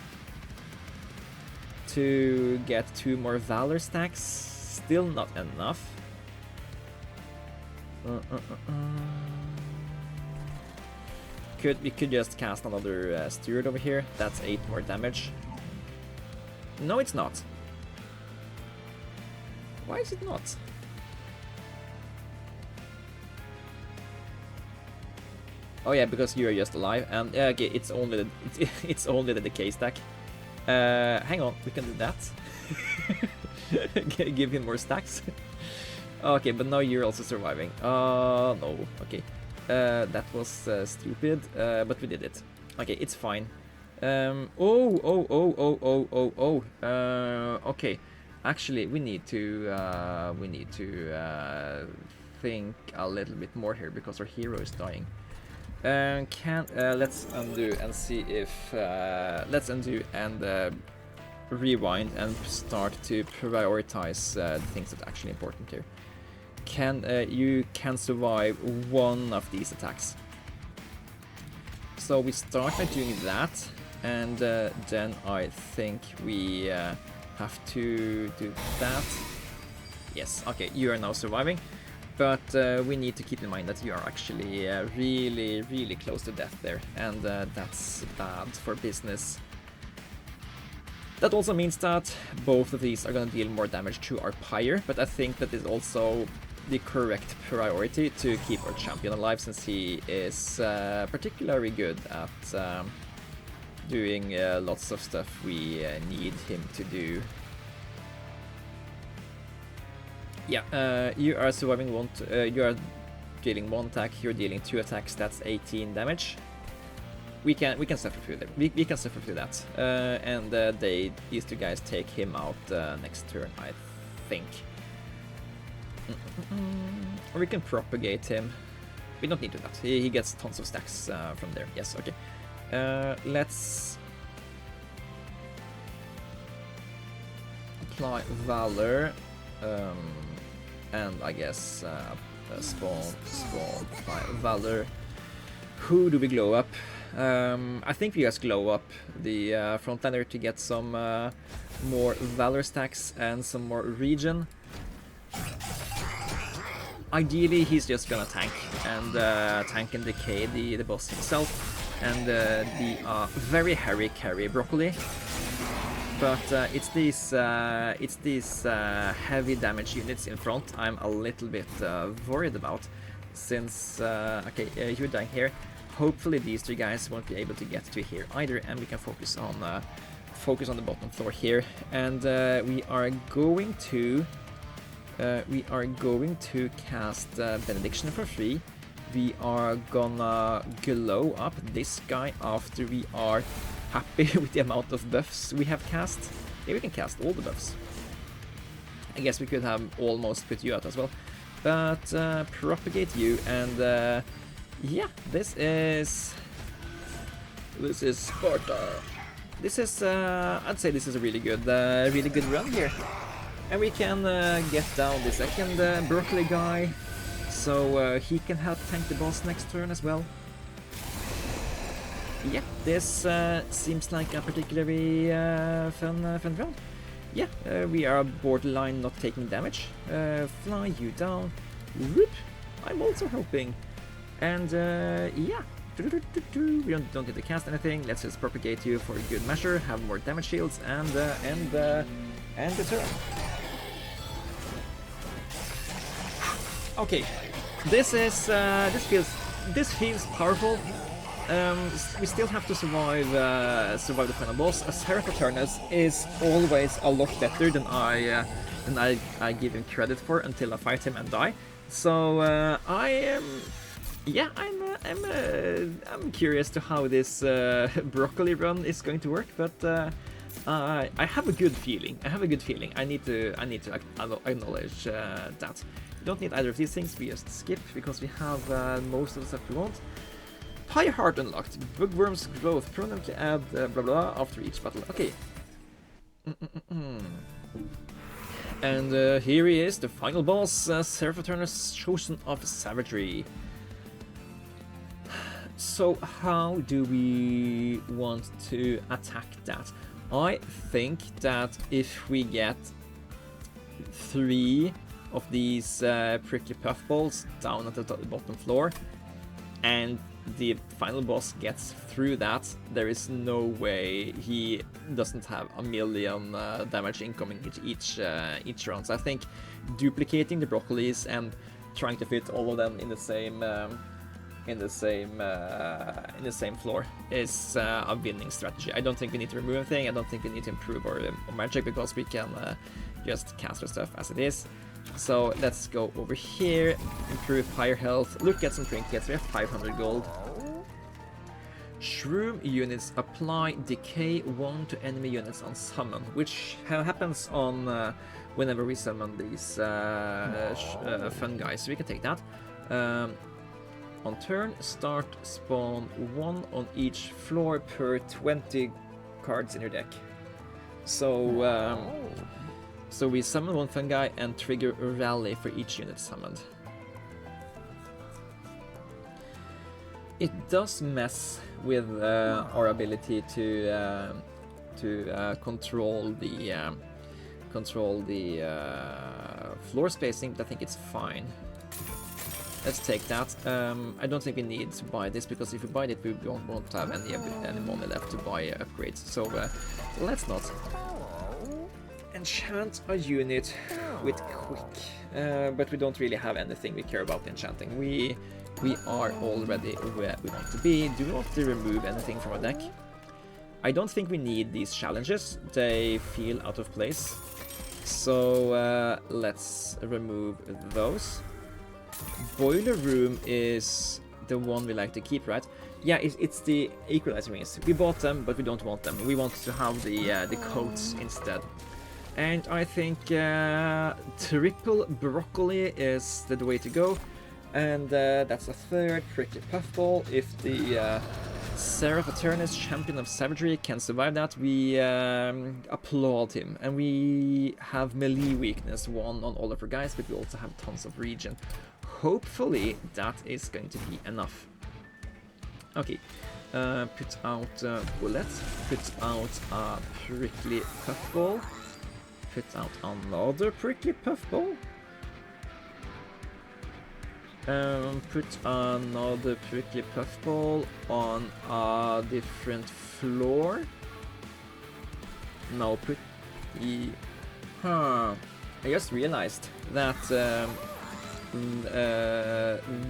to get 2 more Valor stacks. Still not enough. We could just cast another Steward over here. That's 8 more damage. No, it's not. Why is it not? Oh yeah, because you are just alive, and okay, it's only the decay stack. Hang on, we can do that. Give him more stacks. Okay, but now you're also surviving. No, okay. That was stupid, but we did it. Okay, it's fine. Okay. Actually, we need to think a little bit more here because our hero is dying. Let's undo and see if let's undo and rewind and start to prioritize the things that are actually important here. You can survive one of these attacks. So we start by doing that, and then I think we have to do that. Yes, okay, you are now surviving, but we need to keep in mind that you are actually really close to death there, and that's bad for business. That also means that both of these are going to deal more damage to our pyre, but I think that is also the correct priority to keep our champion alive, since he is particularly good at doing lots of stuff we need him to do. Yeah, you are surviving one. You are dealing 1 attack. You're dealing 2 attacks. That's 18 damage. We can suffer through that. We can suffer through that, and these 2 guys take him out next turn, I think. Or we can propagate him. We don't need to do that. He gets tons of stacks from there. Yes, okay. Let's apply Valor, and I guess spawn apply Valor. Who do we glow up? I think we just glow up the frontliner to get some more Valor stacks and some more regen. Ideally, he's just gonna tank and decay the boss himself, and the very hairy carry Broccoli. But it's these heavy damage units in front I'm a little bit worried about, since okay, you're dying here. Hopefully these 3 guys won't be able to get to here either, and we can focus on the bottom floor here, and we are going to cast Benediction for free. We are gonna glow up this guy after we are happy with the amount of buffs we have cast. Yeah, we can cast all the buffs. I guess we could have almost put you out as well. But propagate you, and yeah, this is Sparta. This is I'd say this is a really good run here. And we can get down the second Broccoli guy, so he can help tank the boss next turn as well. Yeah, this seems like a particularly fun run. Yeah, we are borderline not taking damage. Fly you down. Whoop! I'm also helping. And yeah, We don't need to cast anything. Let's just propagate you for good measure. Have more damage shields and the turn. Okay, this feels powerful. We still have to survive the final boss. A Seraph Eternus is always a lot better than I give him credit for until I fight him and die. So I'm curious to how this broccoli run is going to work, but I have a good feeling. I need to acknowledge that. We don't need either of these things. We just skip because we have most of the stuff we want. High heart unlocked. Bookworm's growth permanently add blah blah after each battle. Okay. And here he is, the final boss, Seraph Eternus, Chosen of Savagery. So how do we want to attack that? I think that if we get 3 of these prickly puffballs down at the bottom floor, and the final boss gets through that, there is no way he doesn't have a million damage incoming each round. So I think duplicating the broccolis and trying to fit all of them in the same floor is a winning strategy. I don't think we need to remove anything. I don't think we need to improve our magic because we can just cast our stuff as it is. So let's go over here, improve higher health, look at some trinkets. We have 500 gold. Shroom units apply decay 1 to enemy units on summon, which happens on whenever we summon these fungi, so we can take that. On turn, start spawn 1 on each floor per 20 cards in your deck. So so we summon 1 fungi and trigger a rally for each unit summoned. It does mess with our ability to control the floor spacing, but I think it's fine. Let's take that. I don't think we need to buy this because if we buy it, we won't have any money left to buy upgrades. So let's not. Enchant a unit with quick, but we don't really have anything we care about enchanting. We are already where we want to be. Do we want to remove anything from our deck? I don't think we need these challenges. They feel out of place. So let's remove those. Boiler Room is the one we like to keep, right? Yeah, it's the equalizer rings. We bought them, but we don't want them. We want to have the coats instead. And I think triple broccoli is the way to go. And that's a 3rd prickly puffball. If the Seraph Eternus, Champion of Savagery, can survive that, we applaud him. And we have melee weakness 1 on all of our guys, but we also have tons of regen. Hopefully that is going to be enough. Okay, put out bullet, put out a prickly puffball, put out another prickly puffball. Put another prickly puffball on a different floor. Now put the... I just realized that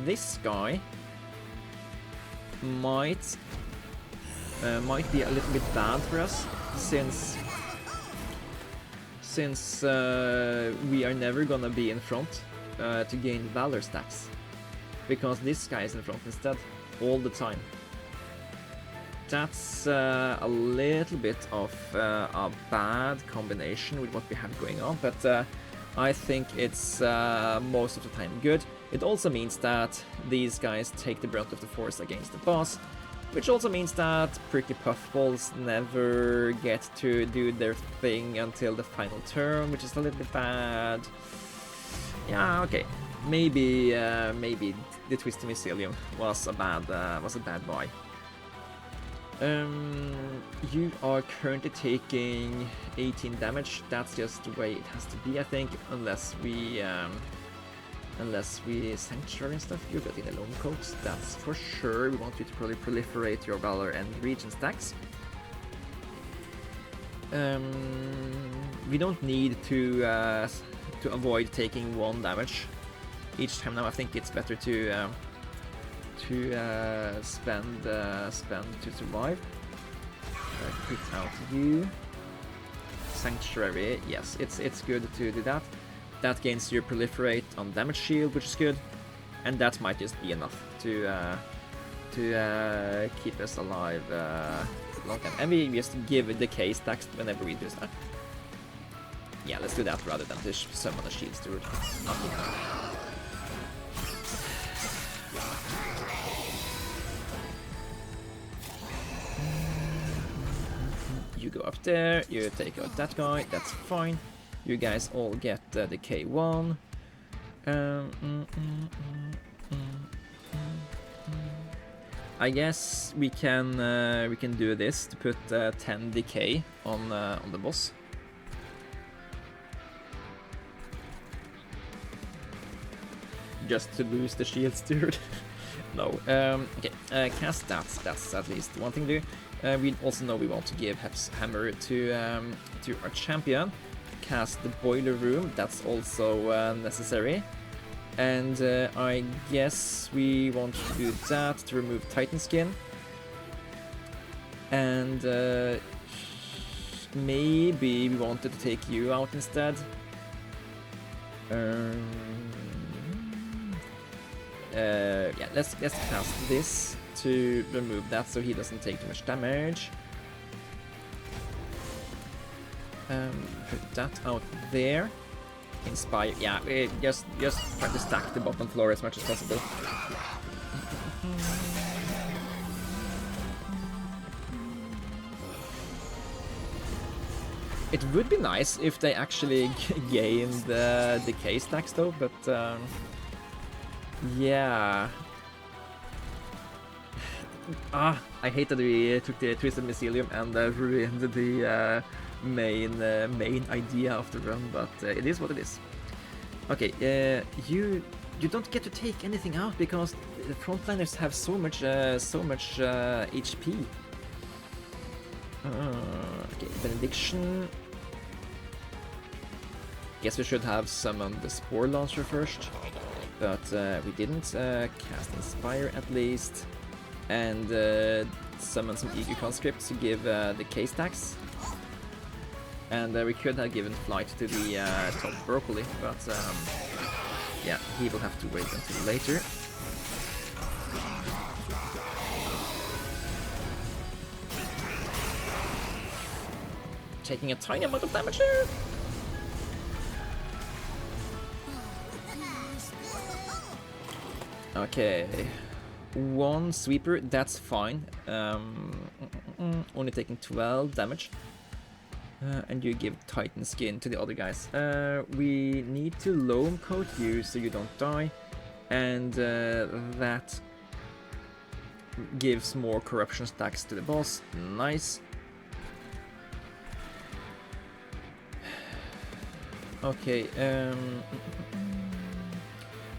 this guy might be a little bit bad for us, since we are never gonna be in front to gain valor stacks. Because this guy is in front instead, all the time. That's a little bit of a bad combination with what we have going on, but I think it's most of the time good. It also means that these guys take the brunt of the force against the boss, which also means that prickly puffballs never get to do their thing until the final turn, which is a little bit bad. Yeah, okay. Maybe the Twisted Mycelium was a bad buy. You are currently taking 18 damage. That's just the way it has to be, I think, unless we Unless we sanctuary and stuff, you're getting the lone coats, that's for sure. We want you to probably proliferate your valor and region stacks. We don't need to avoid taking 1 damage each time now. I think it's better to spend to survive. Put out you. Sanctuary, yes, it's good to do that. That gains your proliferate on damage shield, which is good, and that might just be enough to keep us alive long time. And we just give decay stacks whenever we do that. Yeah, let's do that rather than just summon a shield steward. You go up there, you take out that guy, that's fine. You guys all get the K1. I guess we can do this to put 10 decay on the boss. Just to boost the shield steward. No. Okay. Cast that. That's at least one thing to do. We also know we want to give Hammer to our champion. Cast the boiler room, that's also necessary. And I guess we want to do that to remove Titan skin. And maybe we wanted to take you out instead. Yeah, let's cast this to remove that so he doesn't take too much damage. Put that out there. Inspire. Yeah, just try to stack the bottom floor as much as possible. It would be nice if they actually gained the decay stacks though, but yeah. I hate that we took the Twisted Mycelium and ruined the main idea of the run, but it is what it is. Okay, you don't get to take anything out because the frontliners have so much HP. Okay, Benediction. Guess we should have summoned the Spore Launcher first, but we didn't. Cast Inspire at least, and summon some Eager Conscripts to give the K-stacks. And we could have given flight to the top Broccoli, but yeah, he will have to wait until later. Taking a tiny amount of damage here. Okay, 1 sweeper, that's fine. Only taking 12 damage. And you give Titan skin to the other guys. We need to loam coat you so you don't die, and that gives more corruption stacks to the boss. Nice. Okay,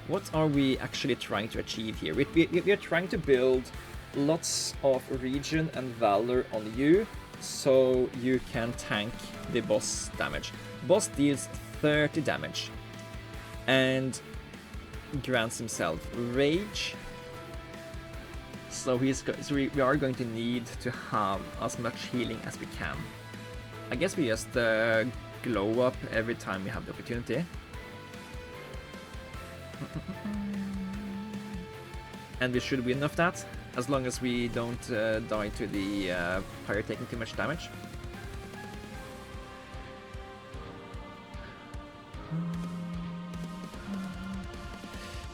what are we actually trying to achieve here? We are trying to build lots of region and valor on you, so you can tank the boss damage. Boss deals 30 damage and grants himself rage. So we are going to need to have as much healing as we can. I guess we just glow up every time we have the opportunity. And we should win off that, as long as we don't die to the pyre taking too much damage.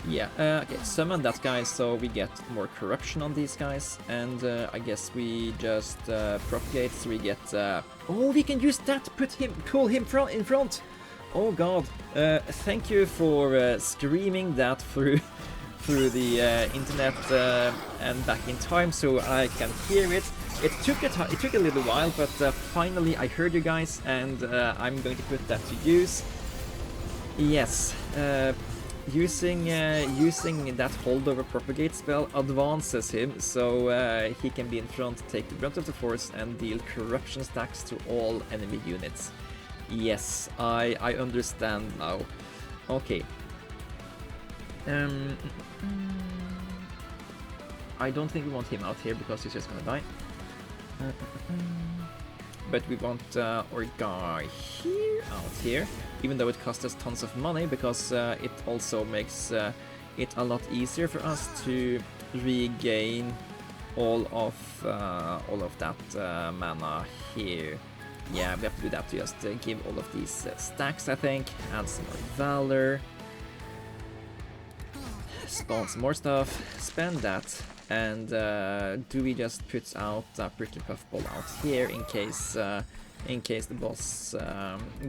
Yeah, okay, summon that guy so we get more corruption on these guys, and I guess we just propagate so we get... oh, we can use that to pull him in front! Oh god, thank you for screaming that through the internet and back in time so I can hear it. It took a little while, but finally I heard you guys, and I'm going to put that to use. Yes, using that holdover propagate spell advances him, so he can be in front, take the brunt of the force, and deal corruption stacks to all enemy units. Yes, I understand now. Okay. I don't think we want him out here because he's just gonna die. But we want our guy here out here, even though it costs us tons of money, because it also makes it a lot easier for us to regain all of that mana here. Yeah, we have to do that to just give all of these stacks, I think. Add some more valor. Spawn some more stuff. Spend that. And do we just put out a prickly puff ball out here in case the boss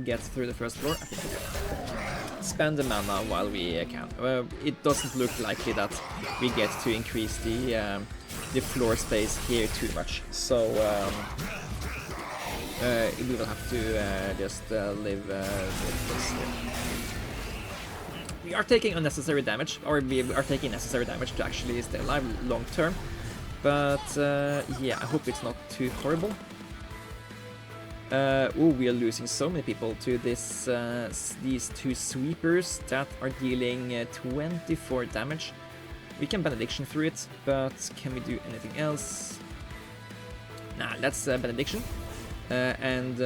gets through the first floor? I think we do. Spend the mana while we can. It doesn't look likely that we get to increase the floor space here too much, so we will have to just live with this here. We are taking unnecessary damage, or we are taking necessary damage to actually stay alive long term. But yeah, I hope it's not too horrible. Oh, we are losing so many people to this these two sweepers that are dealing 24 damage. We can benediction through it, but can we do anything else? Nah, let's benediction and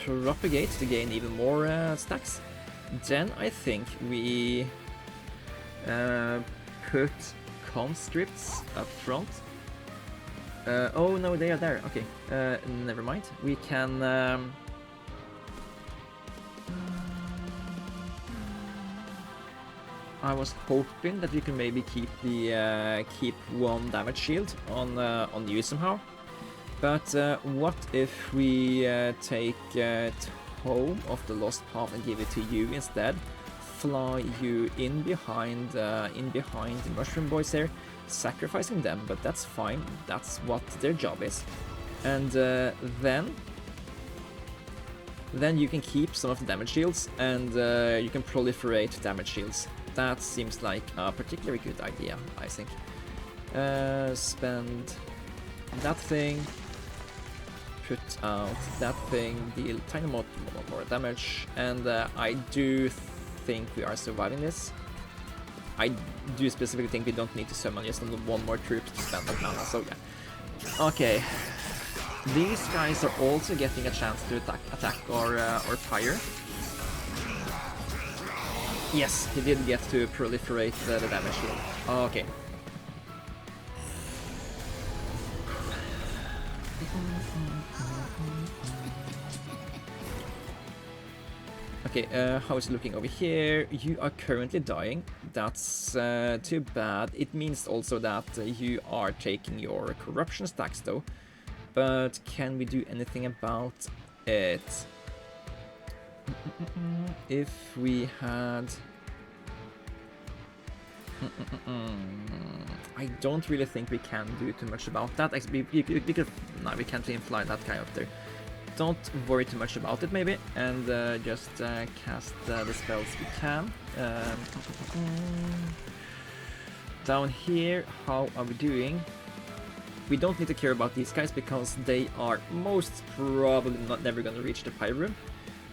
propagate to gain even more stacks. Then I think we put conscripts up front. Oh no, they are there. Okay, never mind. We can. I was hoping that we can maybe keep the keep one damage shield on you somehow. But what if we take Home of the Lost Path and give it to you instead? Fly you in behind the mushroom boys here, sacrificing them, but that's fine. That's what their job is. And then you can keep some of the damage shields, and you can proliferate damage shields. That seems like a particularly good idea, I think. Spend that thing. Put out that thing, deal tiny more damage, and I do think we are surviving this. I do specifically think we don't need to summon just one more troop to spend that mana, so yeah. Okay, these guys are also getting a chance to attack or fire. Yes, he did get to proliferate the damage shield. Okay. Okay, how is it looking over here? You are currently dying. That's too bad. It means also that you are taking your corruption stacks though. But can we do anything about it? If we had... I don't really think we can do too much about that. We could... No, we can't even fly that guy up there. Don't worry too much about it, maybe, and just cast the spells we can. Down here, how are we doing? We don't need to care about these guys because they are most probably never going to reach the pyre room.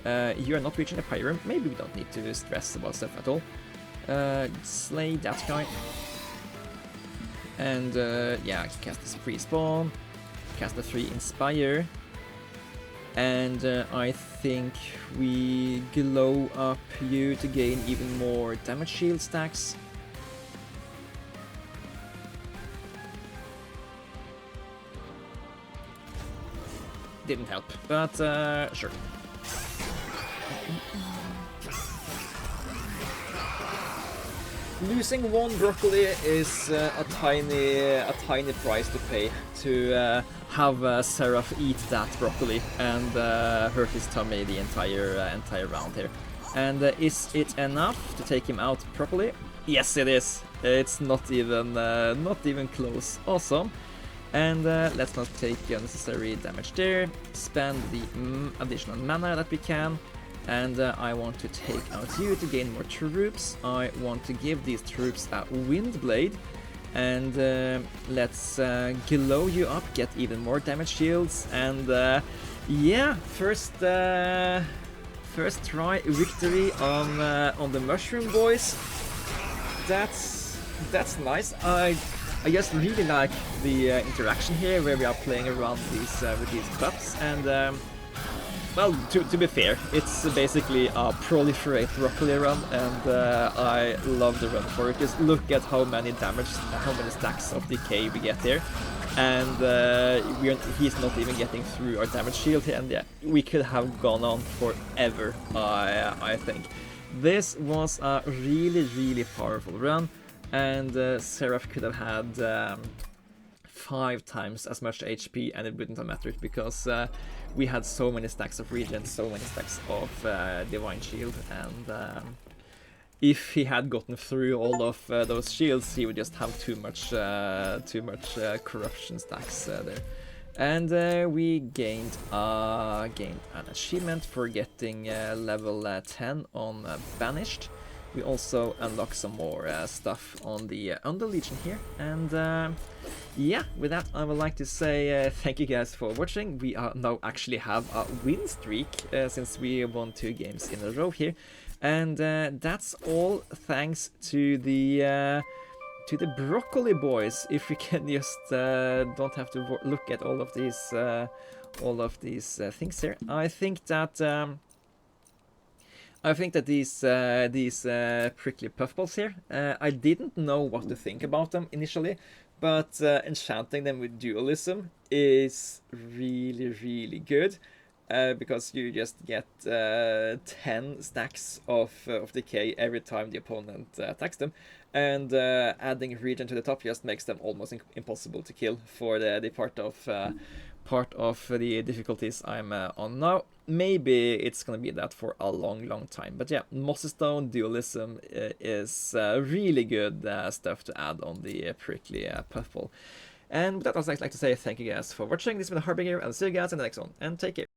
You are not reaching the pyre room. Maybe we don't need to stress about stuff at all. Slay that guy. And yeah, cast this free spawn. Cast the 3 inspire. And I think we glow up you to gain even more damage shield stacks. Didn't help, but sure. Losing one broccoli is a tiny price to pay to have Seraph eat that broccoli and hurt his tummy the entire round here. And is it enough to take him out properly? Yes, it is. It's not even close. Awesome. And let's not take unnecessary damage there. Spend the additional mana that we can. And I want to take out you to gain more troops. I want to give these troops a wind blade. And let's glow you up, get even more damage shields. And yeah, first try victory on the mushroom boys. That's nice. I just really like the interaction here, where we are playing around these with these buffs. And well, to be fair, it's basically a proliferate broccoli run, and I love the run for it. Just look at how many stacks of decay we get here, and he's not even getting through our damage shield here. And yeah, we could have gone on forever. I think this was a really powerful run, and Seraph could have had 5 times as much HP, and it wouldn't have mattered, because we had so many stacks of regen, so many stacks of divine shield, and if he had gotten through all of those shields, he would just have too much corruption stacks there. And we gained an achievement for getting level 10 on Banished. We also unlock some more stuff on the Underlegion here, and yeah, with that I would like to say thank you guys for watching. We now actually have a win streak since we won 2 games in a row here, and that's all thanks to the broccoli boys. If we can just don't have to look at all of these things here. I think that these prickly puffballs here, I didn't know what to think about them initially, but enchanting them with dualism is really good, because you just get 10 stacks of decay every time the opponent attacks them, and adding regen to the top just makes them almost impossible to kill for the part of the difficulties I'm on now. Maybe it's gonna be that for a long time, but yeah, Mossy Stone dualism is really good stuff to add on the prickly puffball. And with that, I'd like to say thank you guys for watching. This has been Harbinger, and I'll see you guys in the next one, and take care.